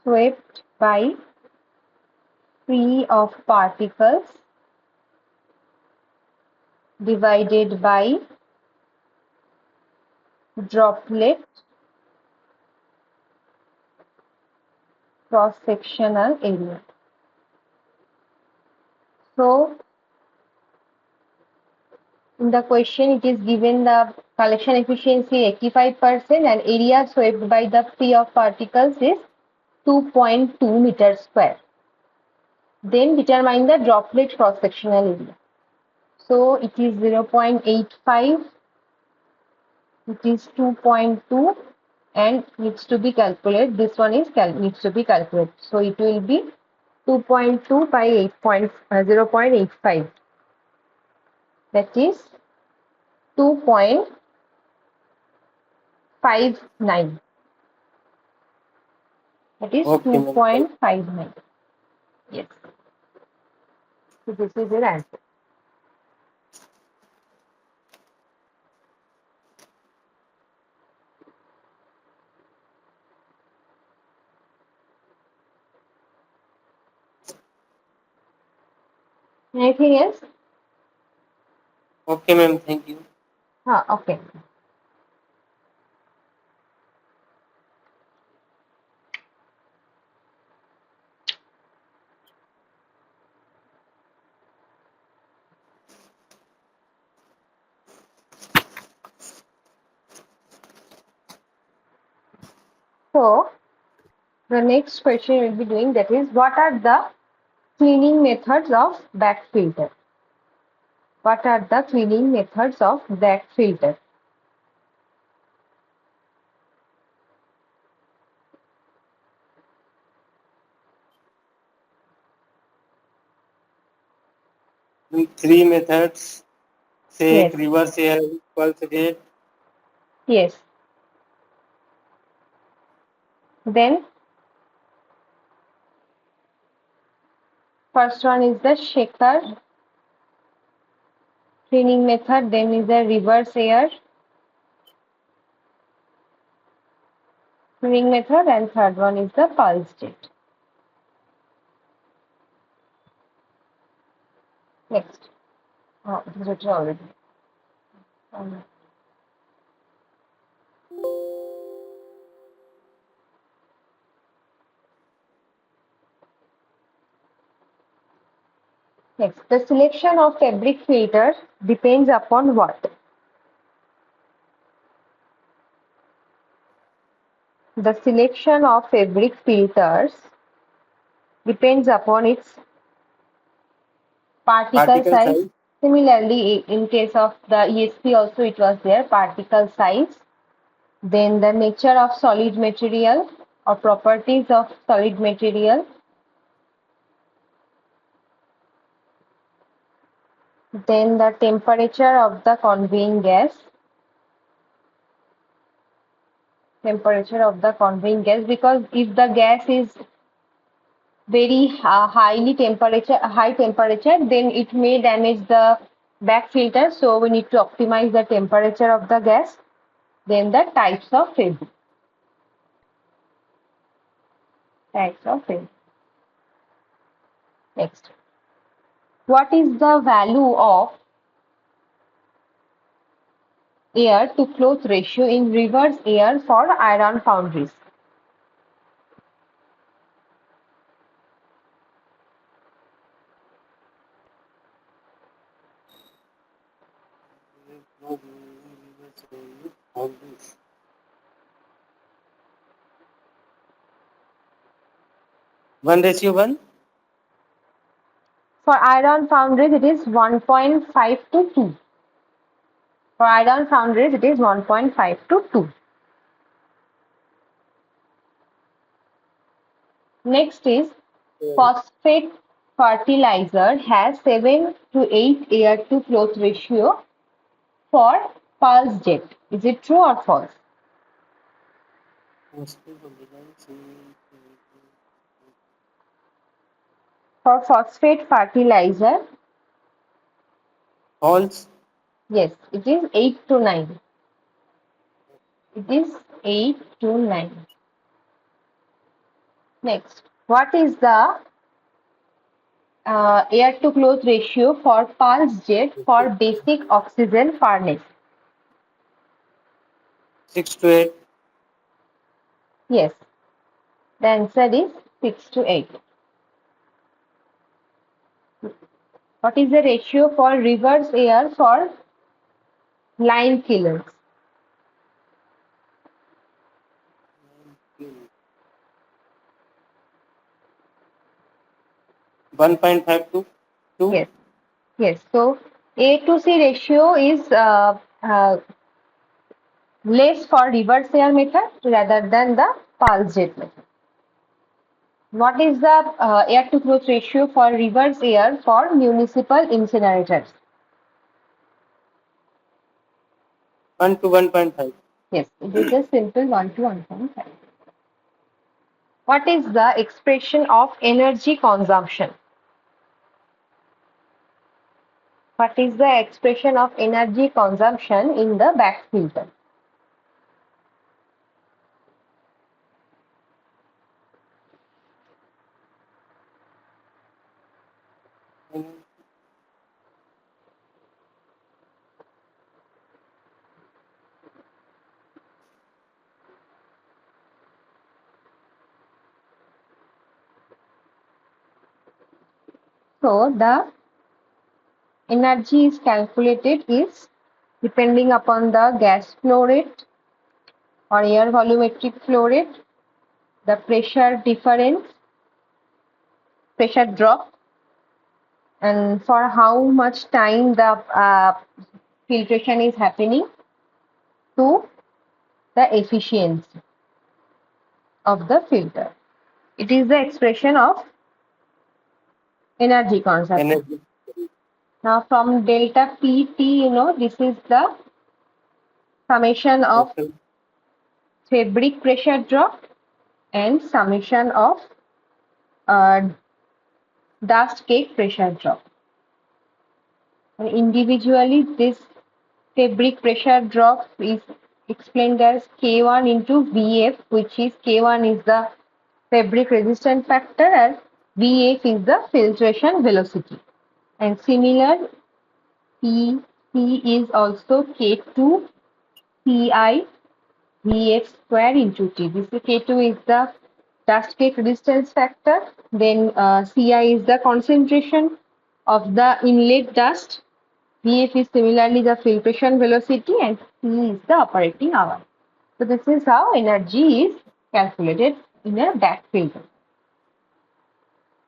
swept by free of particles divided by droplet cross-sectional area. So in the question it is given the collection efficiency 85% and area swept by the free of particles is 2.2 meters square. Then determine the droplet cross-sectional area. So it is 0.85, it is 2.2 and needs to be calculated. This one is needs to be calculated. So it will be 2.2 by 0.85. That is 2.59. That is Okay, ma'am. 2.59. Yes. So this is your answer. Anything else? Okay, ma'am. Thank you. Okay. So the next question we'll be doing, that is, what are the cleaning methods of back filter? What are the cleaning methods of back filter? Three methods. Take Yes. reverse air pulse rate. Yes. Then first one is the shaker screening method, then is the reverse air screening method, and third one is the pulse jet. Next. Oh, it is written already. Next, the selection of fabric filter depends upon what? The selection of fabric filters depends upon its particle size. Similarly, in case of the ESP also it was there, particle size. Then the nature of solid material or properties of solid material. Then the temperature of the conveying gas. Temperature of the conveying gas, because if the gas is very high temperature, then it may damage the back filter. So we need to optimize the temperature of the gas. Then the types of fabric. Next, what is the value of air to cloth ratio in reverse air for iron foundries? One ratio one. For iron foundries, it is 1.5 to 2. For iron foundries, it is 1.5 to 2. Next is phosphate fertilizer has 7 to 8 air to cloth ratio for pulse jet. Is it true or false? For phosphate fertilizer, False. yes, it is 8 to 9. It is 8 to 9. Next, what is the air to cloth ratio for pulse jet for basic oxygen furnace? 6 to 8. Yes, the answer is 6 to 8. What is the ratio for reverse air for line killers? 1.5 to 2. Yes, yes. So A to C ratio is less for reverse air method rather than the pulse jet method. What is the air to cloth ratio for reverse air for municipal incinerators? 1 to 1.5. Yes, it is a simple 1 to 1.5. What is the expression of energy consumption? What is the expression of energy consumption in the back filter? So the energy is calculated is depending upon the gas flow rate or air volumetric flow rate, the pressure difference, pressure drop, and for how much time the filtration is happening to the efficiency of the filter. It is the expression of energy consumption. Energy. Now from delta PT, this is the summation of fabric pressure drop and summation of dust cake pressure drop. And individually, this fabric pressure drop is explained as K1 into Vf, which is K1 is the fabric resistance factor and Vf is the filtration velocity. And similar, P is also K2 Pi Vf square into T. This is K2 is the dust cake resistance factor. Then Ci is the concentration of the inlet dust. Vf is similarly the filtration velocity and T is the operating hour. So this is how energy is calculated in a back filter.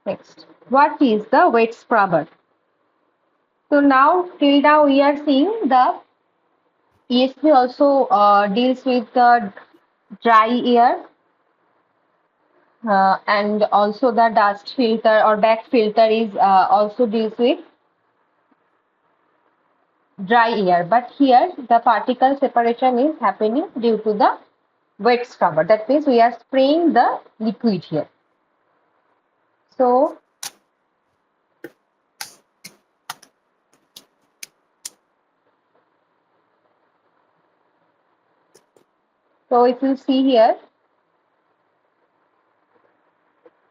Next, what is the wet scrubber? So now till now we are seeing the ESP also deals with the dry air and also the dust filter or back filter is also deals with dry air, but here the particle separation is happening due to the wet scrubber. That means we are spraying the liquid here. So if you see here,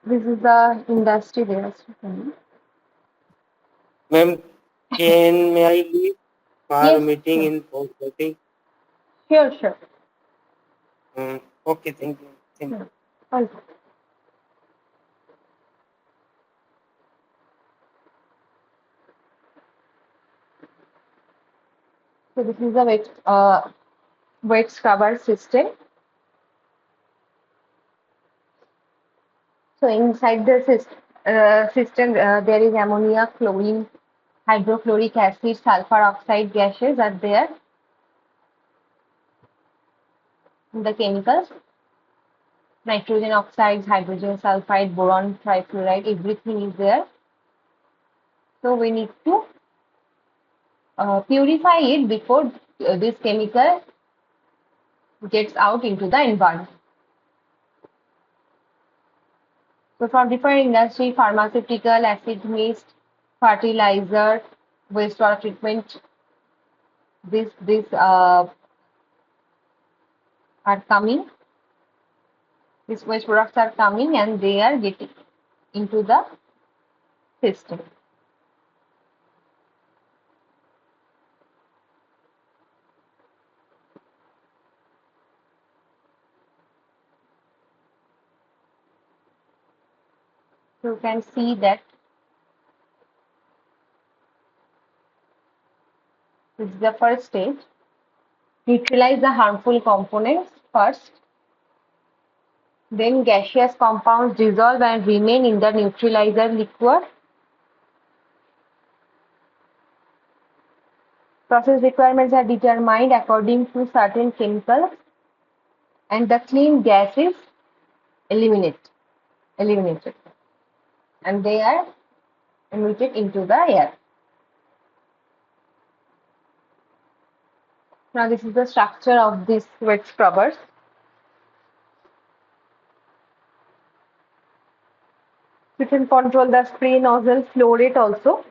this is the industry there. Ma'am, may I leave for Yes, meeting sure. in 4:30? Sure. Okay, thank you. Thank you. Also. So this is the wet scrubber system. So inside the system, there is ammonia, chlorine, hydrochloric acid, sulfur oxide gases are there. The chemicals, nitrogen oxides, hydrogen sulfide, boron trifluoride, everything is there. So we need to purify it before this chemical gets out into the environment. So from different industry, pharmaceutical, acid mist, fertilizer, wastewater treatment, this are coming. These waste products are coming and they are getting into the system. So you can see that this is the first stage. Neutralize the harmful components first. Then gaseous compounds dissolve and remain in the neutralizer liquid. Process requirements are determined according to certain chemicals and the clean gas is eliminated and they are emitted into the air. Now this is the structure of these wet scrubbers. You can control the spray nozzle flow rate also.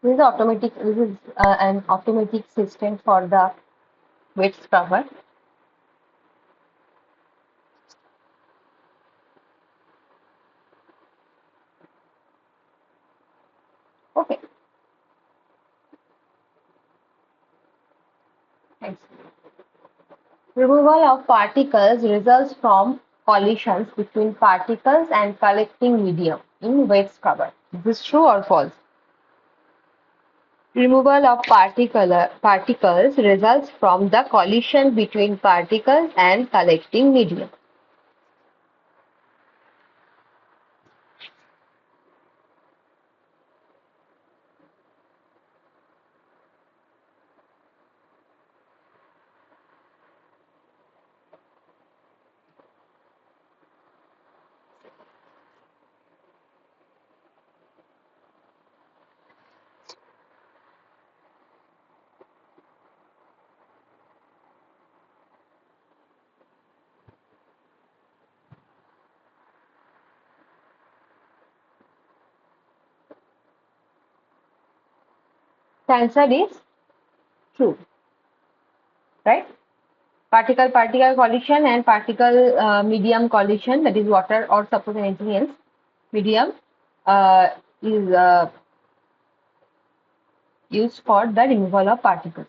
This is automatic. This is an automatic system for the wet scrubber. Okay. Thanks. Removal of particles results from collisions between particles and collecting medium in wet scrubber. Is this true or false? Removal of particles results from the collision between particles and collecting medium. The answer is true, right? Particle-particle collision and particle-medium collision, that is water or suppose anything else, medium is used for the removal of particles.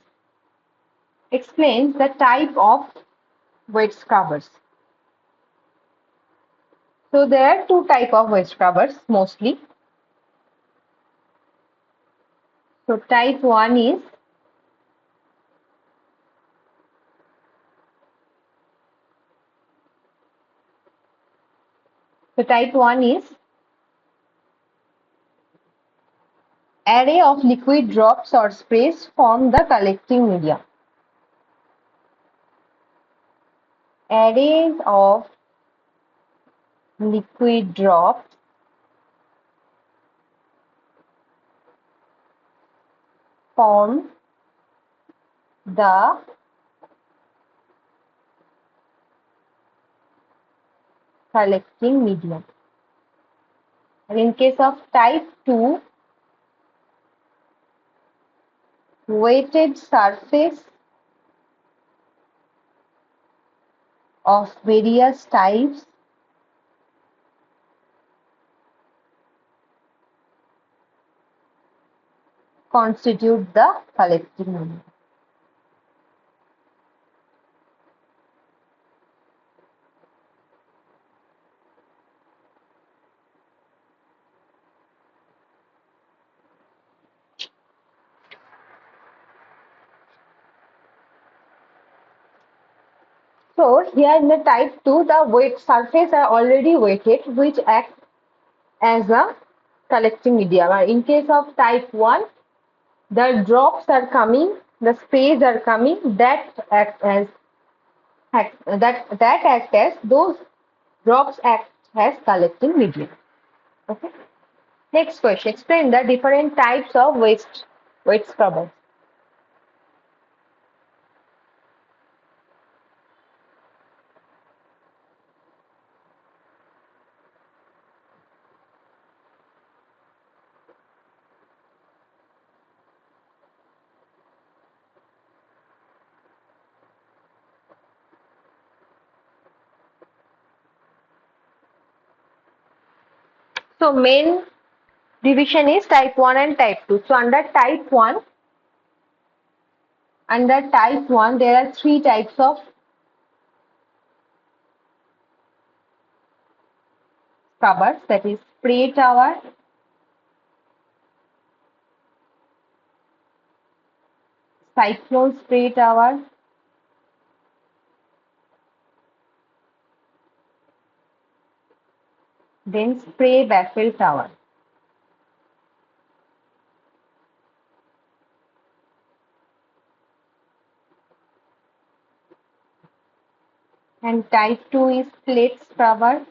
Explains the type of wet scrubbers. So there are two types of wet scrubbers mostly. So type 1 is array of liquid drops or sprays from the collecting medium. Arrays of liquid drops form the collecting medium. And in case of type 2, weighted surface of various types constitute the collecting medium. So here in the type 2, the wet surface are already weighted, which act as a collecting medium. In case of type 1, the drops are coming, the sprays are coming, those drops act as collecting medium. Okay. Next question. Explain the different types of wet scrubbers. So main division is type 1 and type 2. So under type 1, there are three types of scrubbers, that is spray tower, cyclone spray tower, then spray baffle tower. And type 2 is plate scrubber,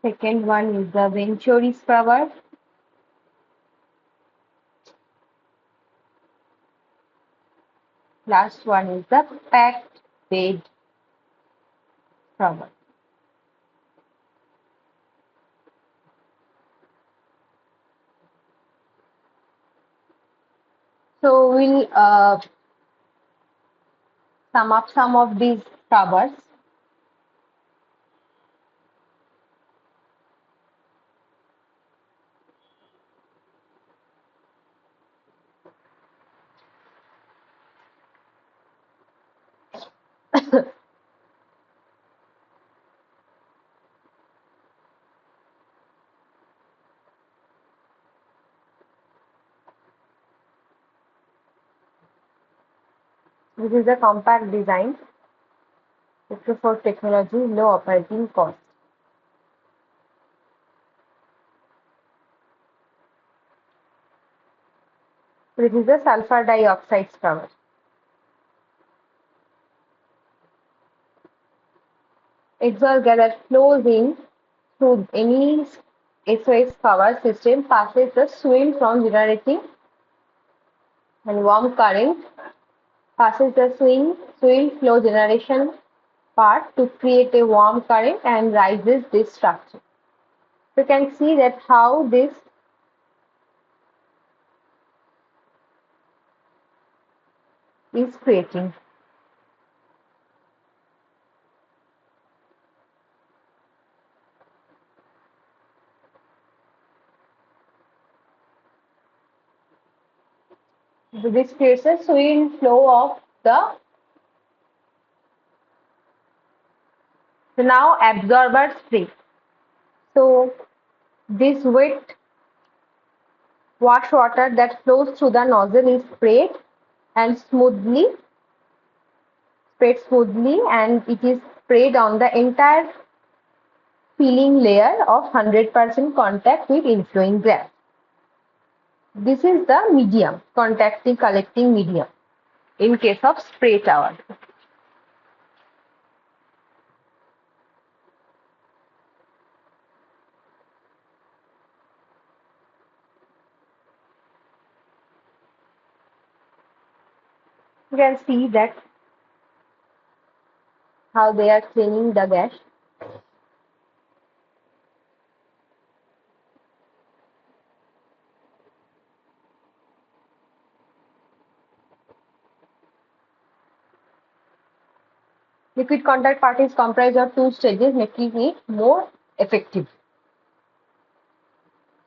second one is the Venturi scrubber, last one is the packed bed scrubber. So we'll sum up some of these scrubbers. This is a compact design. It prefers technology, low operating cost. This is a sulfur dioxide scrubber. Exhaust gas that flows in through any SOS power system passes the swirl from generating and warm current, passes the swirl flow generation part to create a warm current and rises this structure. You can see that how this is creating. So this creates a swirl flow of the now absorber spray. So this wet wash water that flows through the nozzle is and smoothly sprayed smoothly, and it is sprayed on the entire filling layer of 100% contact with inflowing gas. This is the medium, contacting collecting medium in case of spray tower. You can see that how they are cleaning the gas. Liquid contact part is comprised of two stages, making it more effective.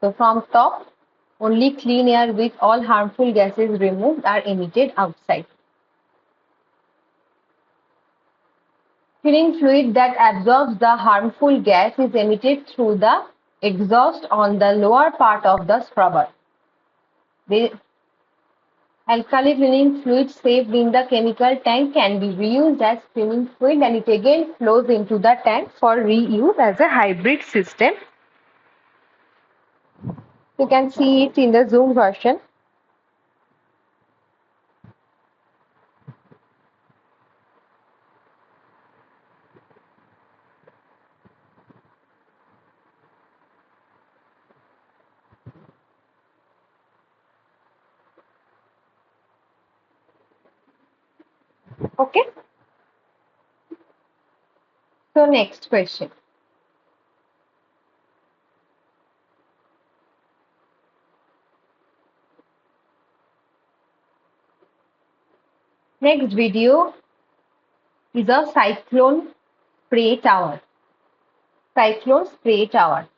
So from top, only clean air with all harmful gases removed are emitted outside. Cleaning fluid that absorbs the harmful gas is emitted through the exhaust on the lower part of the scrubber. The alkali cleaning fluid saved in the chemical tank can be reused as cleaning fluid, and it again flows into the tank for reuse as a hybrid system. You can see it in the zoom version. Okay. So next question. Next video is a cyclone spray tower. Cyclone spray tower.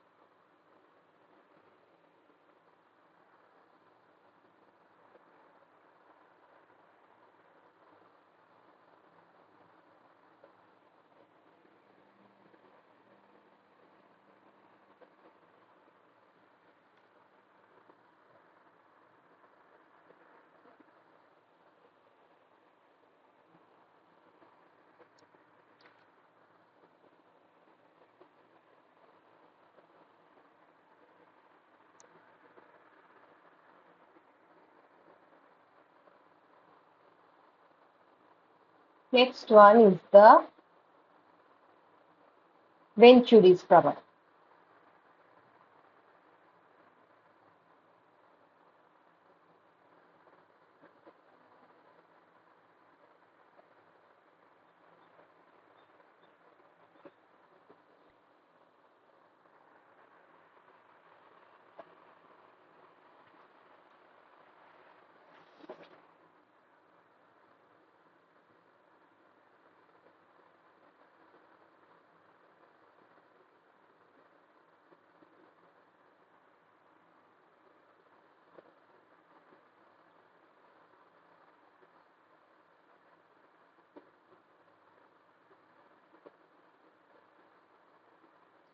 Next one is the Venturi scrubber.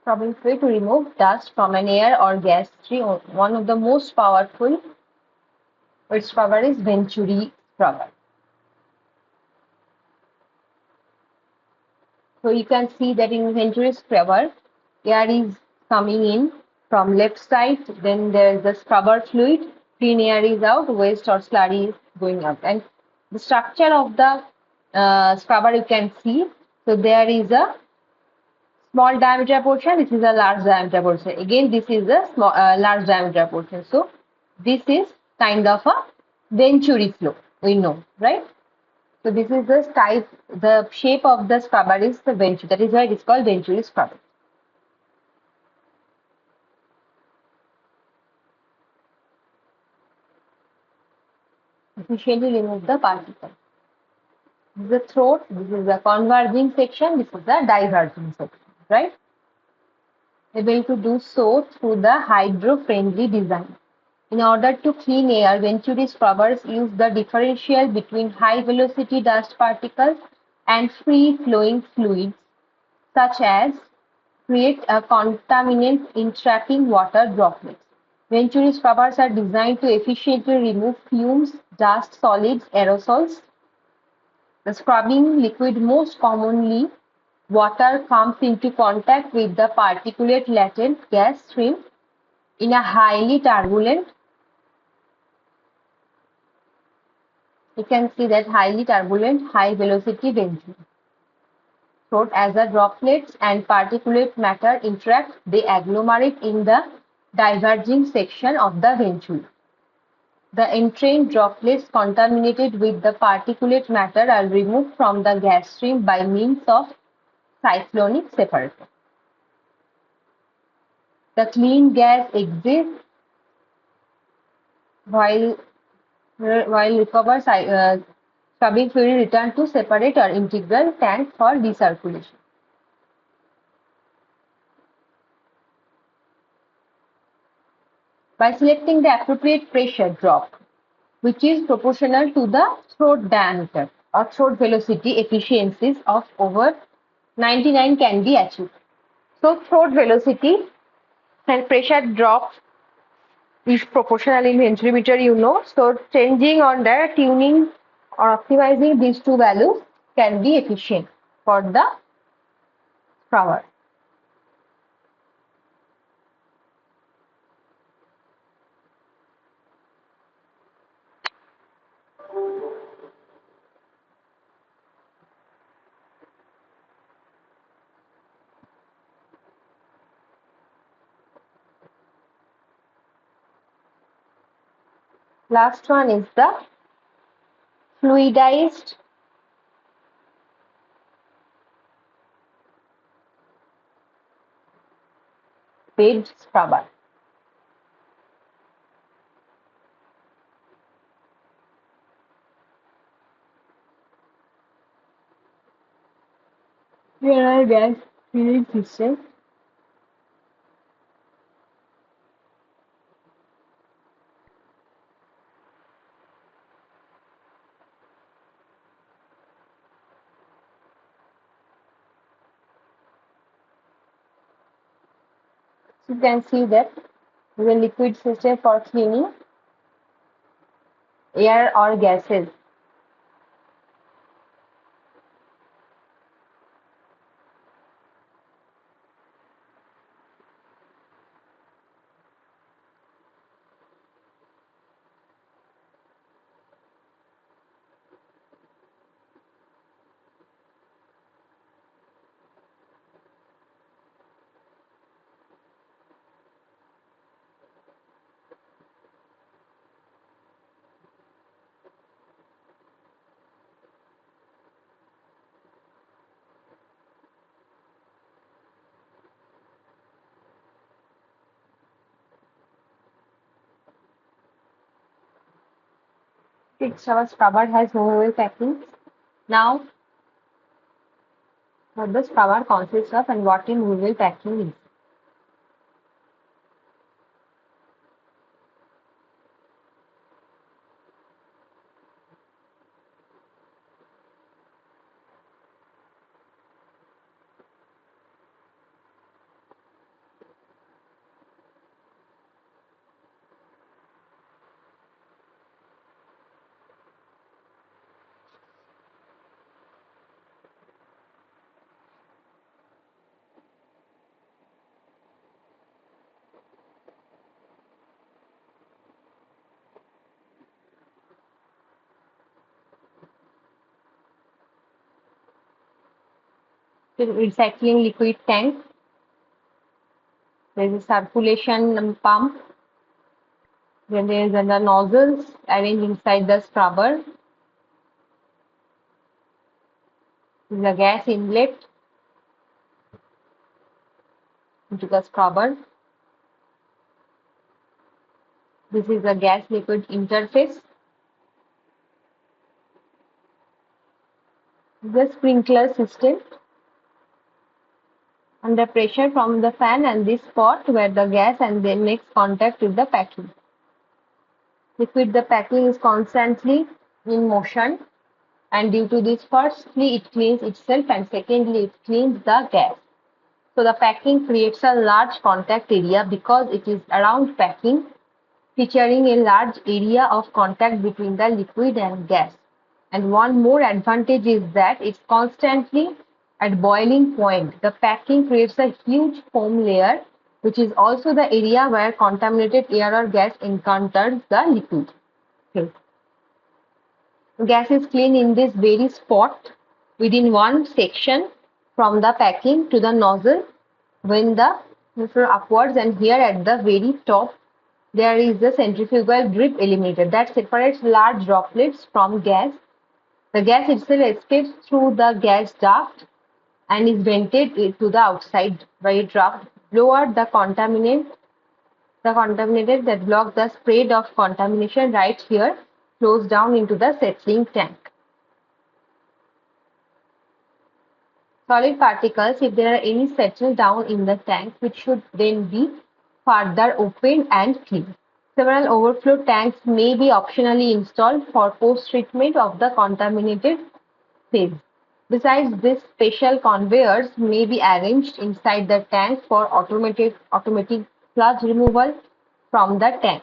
Scrubbing fluid to remove dust from an air or gas stream. One of the most powerful scrubber is Venturi scrubber. So you can see that in Venturi scrubber, air is coming in from left side, then there is the scrubber fluid, clean air is out, waste or slurry is going out. And the structure of the scrubber you can see, so there is a small diameter portion, this is a large diameter portion. Again, this is a small, large diameter portion. So this is kind of a Venturi flow, we know, right? So this is the type, the shape of the scrubber is the Venturi. That is why it is called Venturi scrubber. efficiently remove the particle. This is the throat, this is the converging section, this is the diverging section, right? Able to do so through the hydro-friendly design. In order to clean air, Venturi scrubbers use the differential between high-velocity dust particles and free-flowing fluids, such as create a contaminant in trapping water droplets. Venturi scrubbers are designed to efficiently remove fumes, dust, solids, aerosols. The scrubbing liquid most commonly water comes into contact with the particulate latent gas stream in a highly turbulent. You can see that highly turbulent, high velocity Venturi. So as the droplets and particulate matter interact, they agglomerate in the diverging section of the Venturi. The entrained droplets contaminated with the particulate matter are removed from the gas stream by means of cyclonic separator. The clean gas exits while recovered scrubbing fluid return to separate or integral tank for recirculation. By selecting the appropriate pressure drop, which is proportional to the throat diameter or throat velocity, efficiencies of over 99 can be achieved. So throat velocity and pressure drop is proportional in Venturimeter, you know. So changing on the tuning or optimizing these two values can be efficient for the scrubber. Last one is the fluidized bed scrubber. Here are gas filling system. So you can see that the liquid system for cleaning air or gases. Its our scrubber has movable packing. Now, what the scrubber consists of and what a movable packing is. The recycling liquid tank. There is a circulation pump. Then there is the nozzles arranged inside the scrubber. This is a gas inlet into the scrubber. This is the gas liquid interface. The sprinkler system under pressure from the fan and this spot where the gas and then makes contact with the packing. Liquid the packing is constantly in motion, and due to this, firstly it cleans itself and secondly it cleans the gas. So the packing creates a large contact area because it is around packing, featuring a large area of contact between the liquid and gas. And one more advantage is that it's constantly at boiling point. The packing creates a huge foam layer, which is also the area where contaminated air or gas encounters the liquid. Okay. Gas is cleaned in this very spot within one section from the packing to the nozzle when the flow upwards, and here at the very top there is the centrifugal drip eliminator that separates large droplets from gas. The gas itself escapes through the gas duct and is vented to the outside by a draft blower. The contaminated that block the spread of contamination right here flows down into the settling tank. Solid particles, if there are any, settle down in the tank, which should then be further opened and cleaned. Several overflow tanks may be optionally installed for post-treatment of the contaminated phase. Besides this, special conveyors may be arranged inside the tank for automatic sludge removal from the tank.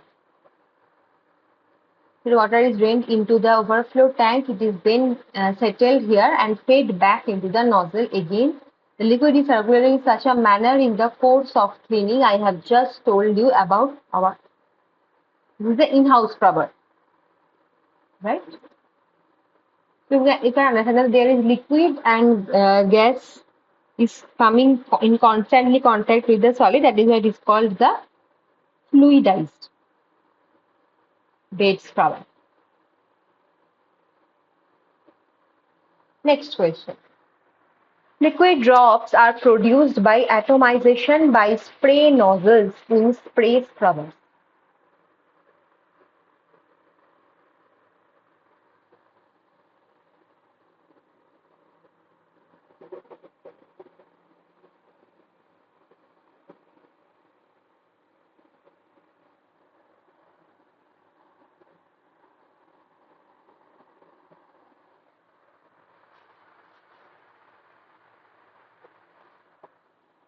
The water is drained into the overflow tank. It is then settled here and fed back into the nozzle again. The liquid is circulating in such a manner in the course of cleaning. I have just told you about this is the in-house scrubber, right? So you can understand that there is liquid and gas is coming in constantly contact with the solid. That is why it is called the fluidized bed scrubber. Next question. Liquid drops are produced by atomization by spray nozzles in spray scrubbers.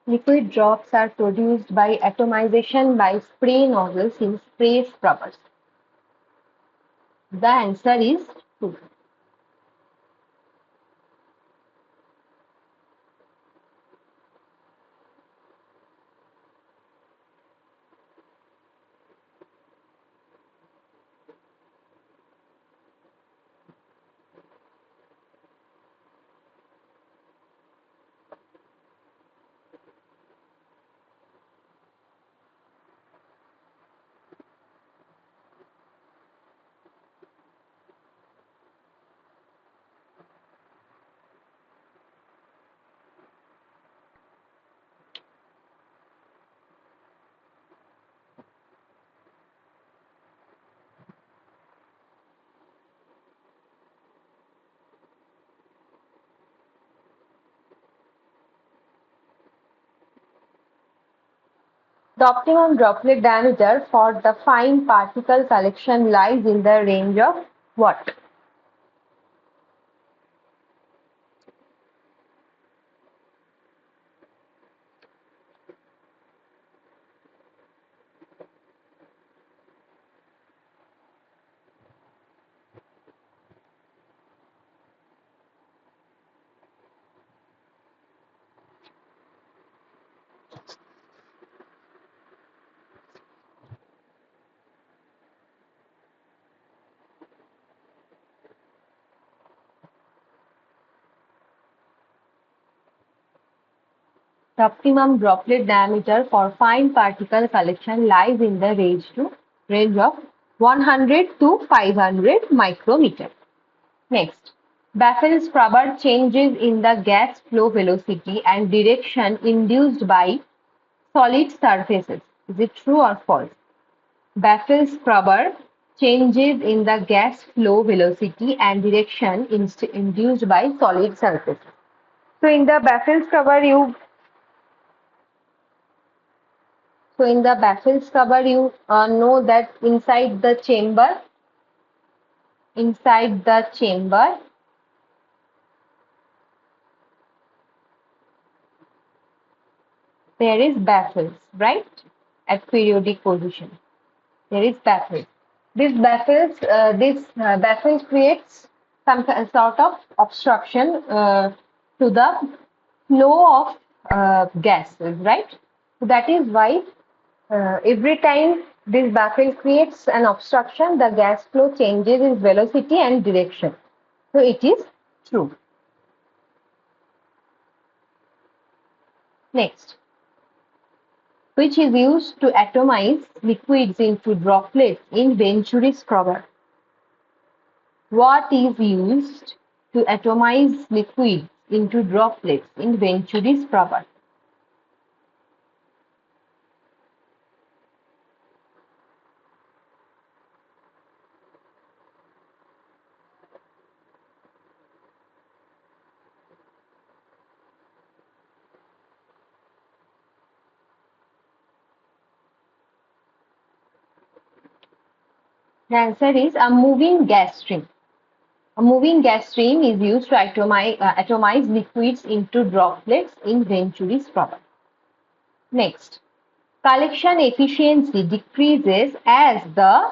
Liquid drops are produced by atomization by spray nozzles in spray scrubbers. The answer is 2. The optimum droplet diameter for the fine particle collection lies in the range of what? The optimum droplet diameter for fine particle collection lies in the range of 100 to 500 micrometer. Next, baffle scrubber changes in the gas flow velocity and direction induced by solid surfaces. Is it true or false? Baffle scrubber changes in the gas flow velocity and direction induced by solid surface. So in the Baffle scrubber, you know that inside the chamber, there is baffles, right? At periodic position, there is baffles. Baffles creates some sort of obstruction to the flow of gases, right? So that is why every time this baffle creates an obstruction, the gas flow changes its velocity and direction. So it is true. Next, which is used to atomize liquids into droplets in Venturi scrubber. What is used to atomize liquids into droplets in Venturi scrubber? The answer is a moving gas stream. A moving gas stream is used to atomize liquids into droplets in Venturi scrubber. Next, collection efficiency decreases as the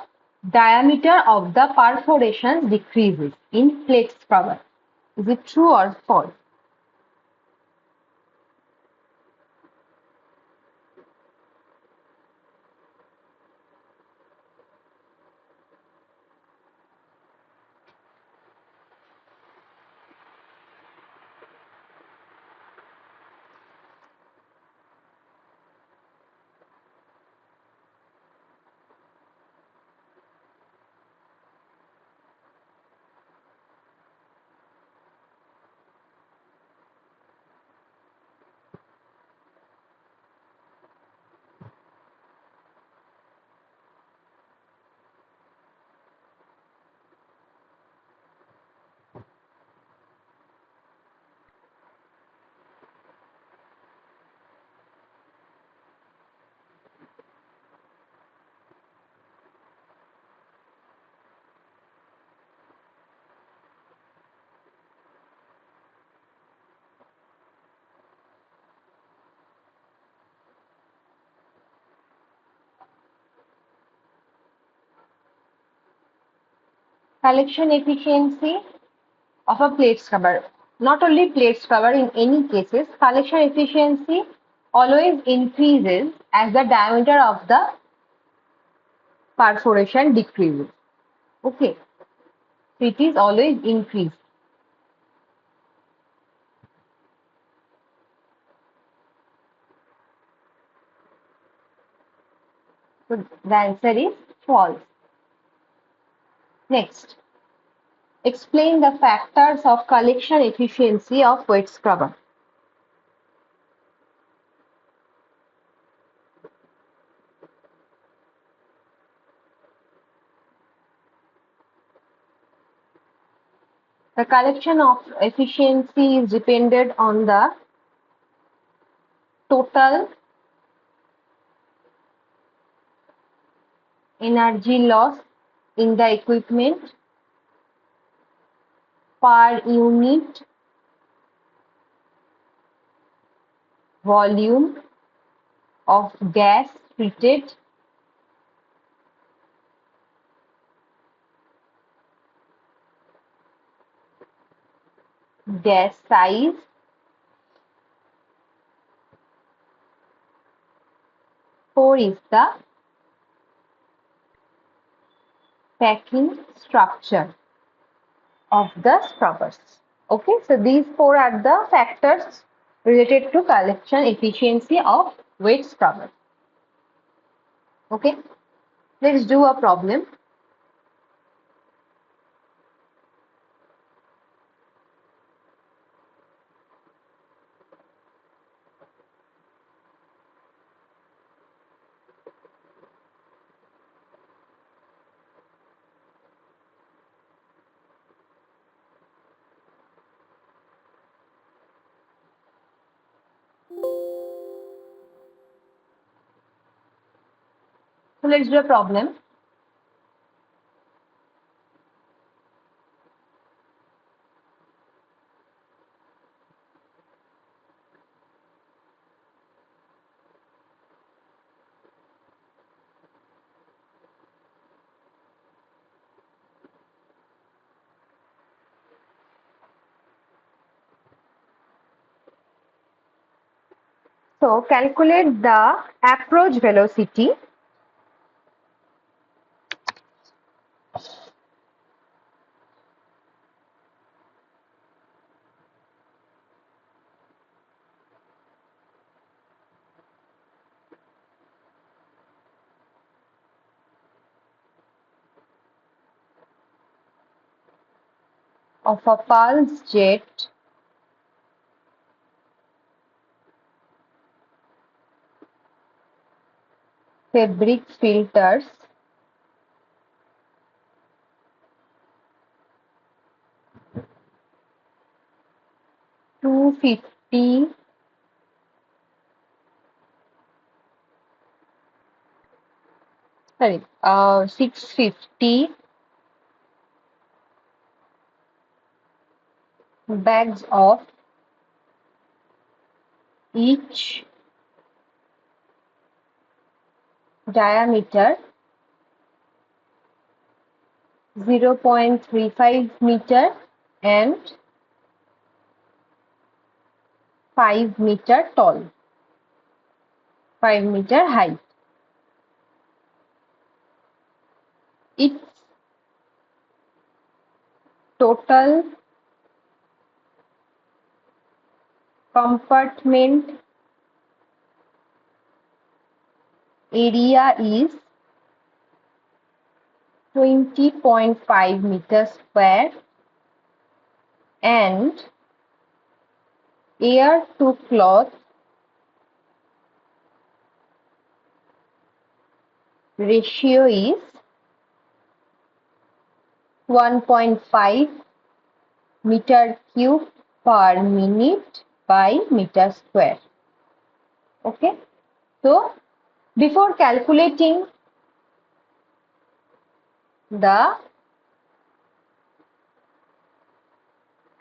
diameter of the perforations decreases in plate scrubber. Is it true or false? Collection efficiency of a plate scrubber. Not only plate scrubber, in any cases, collection efficiency always increases as the diameter of the perforation decreases. Okay, so it is always increased. So the answer is false. Next, explain the factors of collection efficiency of wet scrubber. The collection of efficiency is dependent on the total energy loss in the equipment per unit volume of gas treated gas size four is the packing structure of the scrubbers. Okay, so these four are the factors related to collection efficiency of wet scrubbers. Okay, let's do a problem. So let's do a problem. So calculate the approach velocity of a pulse jet fabric filters two 650 bags of each diameter 0.35 meter and 5 meter tall, 5 meter height. Its total compartment area is 20.5 meters square and air to cloth ratio is 1.5 meter cube per minute by meter square. Okay, so before calculating the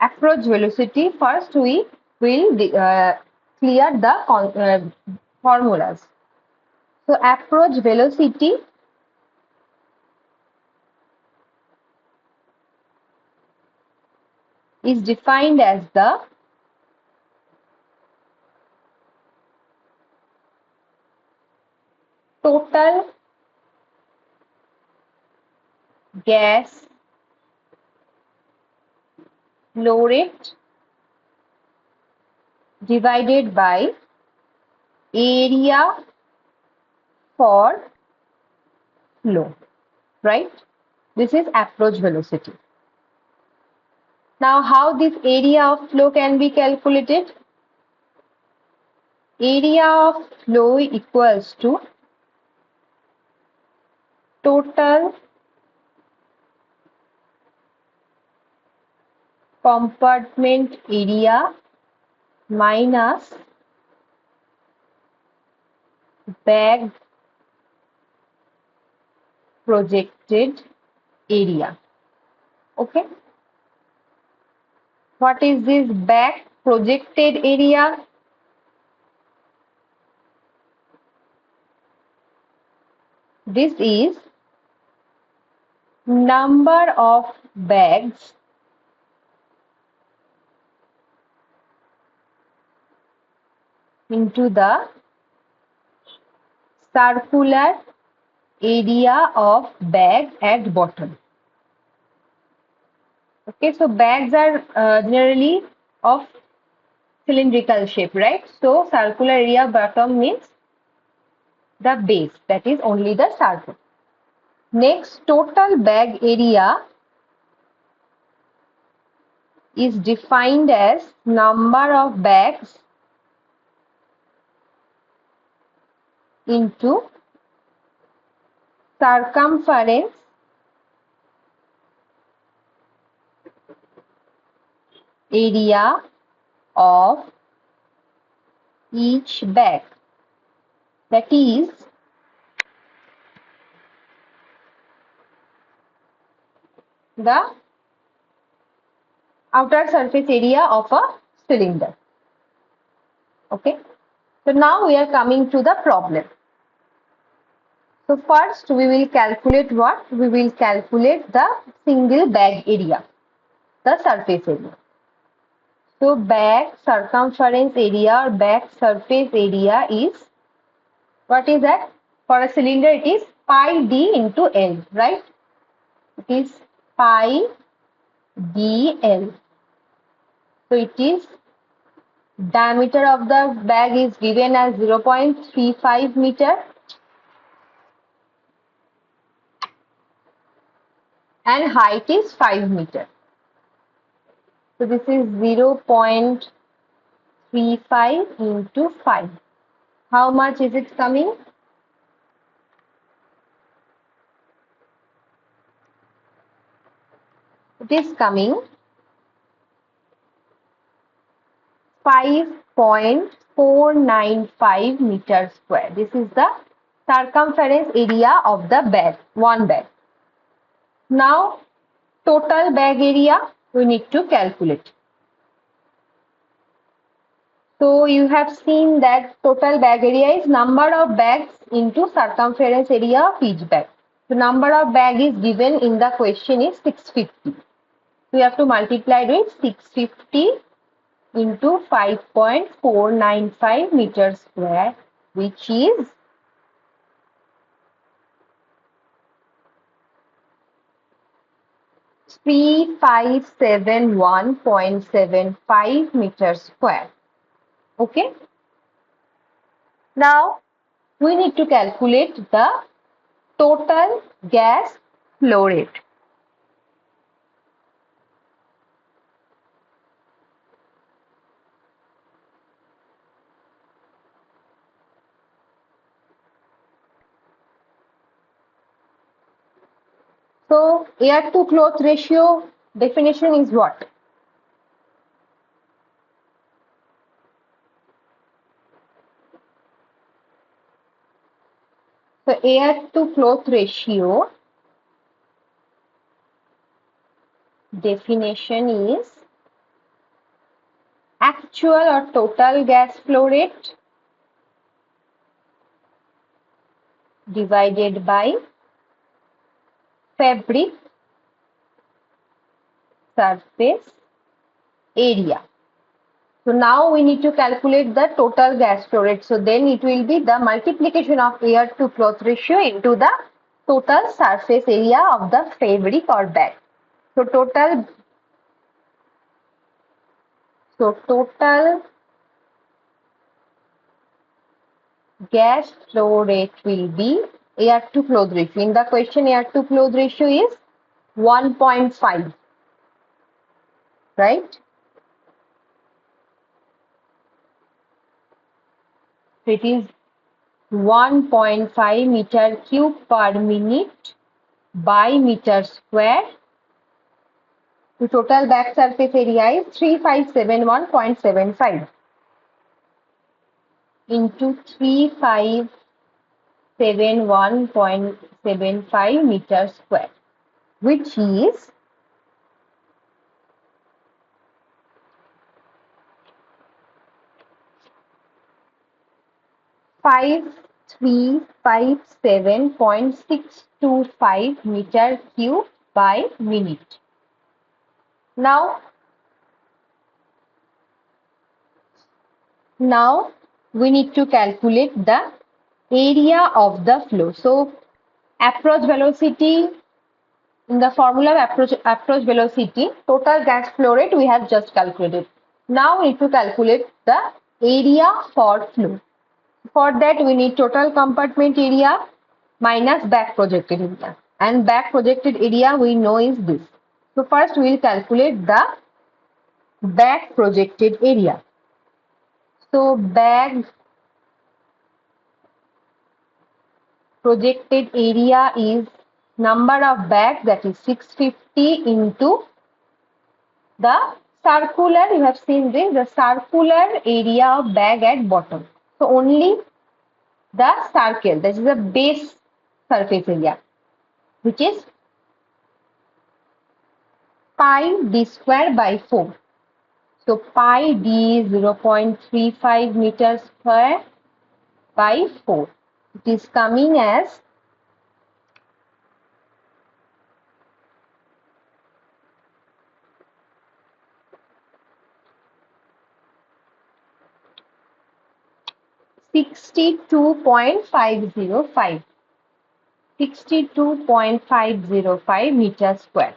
approach velocity, first we will clear the formulas. So approach velocity is defined as the total gas flow rate divided by area for flow, right? This is approach velocity. Now, how this area of flow can be calculated? Area of flow equals to total compartment area minus bag projected area. Okay. What is this bag projected area? This is number of bags into the circular area of bag at bottom. Okay, so bags are generally of cylindrical shape, right? So circular area bottom means the base, that is only the circle. Next, total bag area is defined as number of bags into circumference area of each bag. That is the outer surface area of a cylinder. Okay. So now we are coming to the problem. So first we will calculate what? We will calculate the single bag area, the surface area. So bag circumference area or bag surface area is, what is that? For a cylinder it is pi d into L, right? It is pi d L. So it is, diameter of the bag is given as 0.35 meter and height is 5 meter. So this is 0.35 into 5. How much is it coming? It is coming 5.495 meters square. This is the circumference area of the bag, one bag. Now, total bag area we need to calculate. So you have seen that total bag area is number of bags into circumference area of each bag. The number of bag is given in the question is 650. We have to multiply with 650 into 5.495 meters square, which is 3571.75 meters square. Okay. Now we need to calculate the total gas flow rate. So air to cloth ratio definition is what? So air to cloth ratio definition is actual or total gas flow rate divided by fabric surface area. So now we need to calculate the total gas flow rate. So then it will be the multiplication of air to cloth ratio into the total surface area of the fabric or bag. So total gas flow rate will be air to cloth ratio. In the question, air to cloth ratio is 1.5, right? It is 1.5 meter cube per minute by meter square. The total bag surface area is 3571.75 into 3571.75 meters square, which is 5357.625 meter cube by minute. Now we need to calculate the area of the flow. So approach velocity, in the formula of approach velocity, total gas flow rate we have just calculated. Now we need to calculate the area for flow. For that we need total compartment area minus back projected area, and back projected area we know is this. So first we will calculate the back projected area. So back projected area is number of bags, that is 650 into the circular, you have seen this, the circular area of bag at bottom. So only the circle, that is the base surface area, which is pi d square by 4. So pi d is 0.35 meter square by 4. It is coming as 62.505. 62.505 meter square.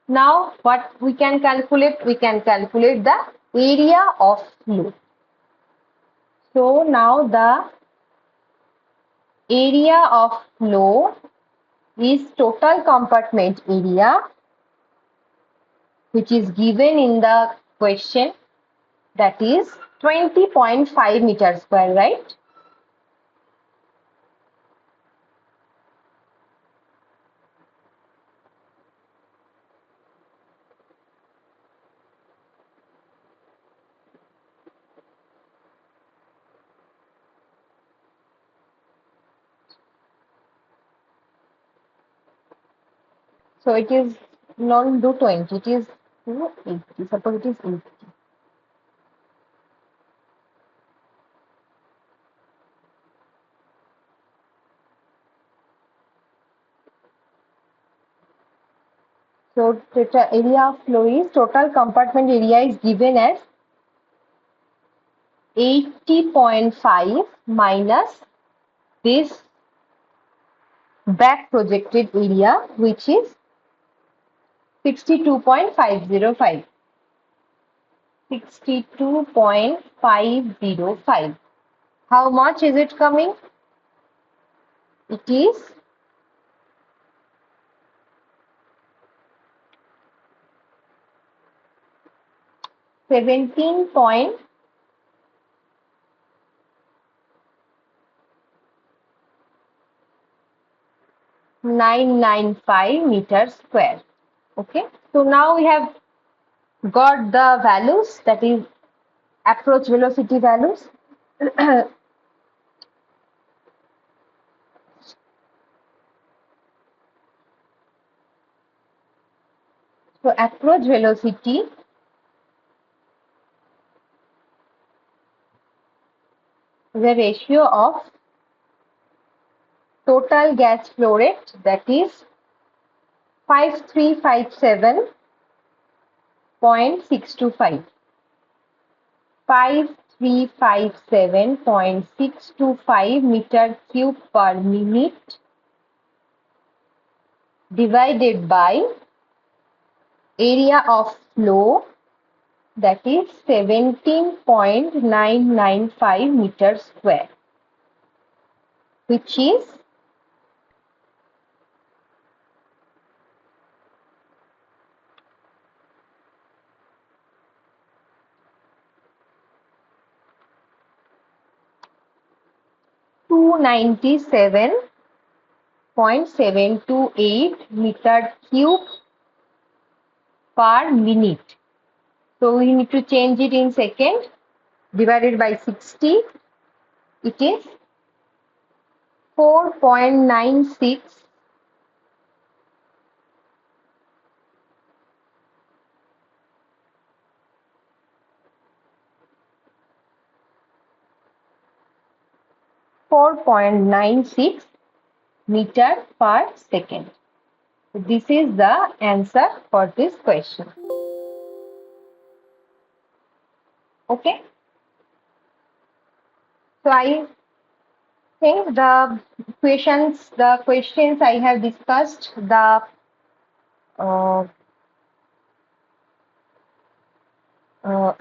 Now what we can calculate? We can calculate the area of flow. So now the area of flow is total compartment area, which is given in the question, that is 20.5 meter square, right? So it is not do 20, it is 80. Suppose it is 80. So total area of flow is, total compartment area is given as 80.5 minus this back projected area, which is 62.505. 62.505. How much is it coming? It is 17.995 meters square. Okay, so now we have got the values, that is approach velocity values. So approach velocity is a ratio of total gas flow rate, that is 5357.625. 5357.625 meter cube per minute divided by area of flow, that is 17.995 meters square, which is 297.728 meter cube per minute. So we need to change it in second, divided by 60. It is 4.96 4.96 meter per second. This is the answer for this question. Okay. So I think the questions I have discussed, the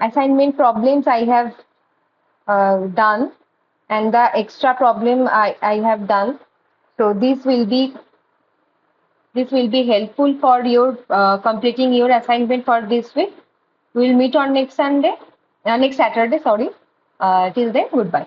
assignment problems I have done, and the extra problem I have done. So this will be helpful for your completing your assignment for this week. We will meet on next Saturday. Sorry. Till then, goodbye.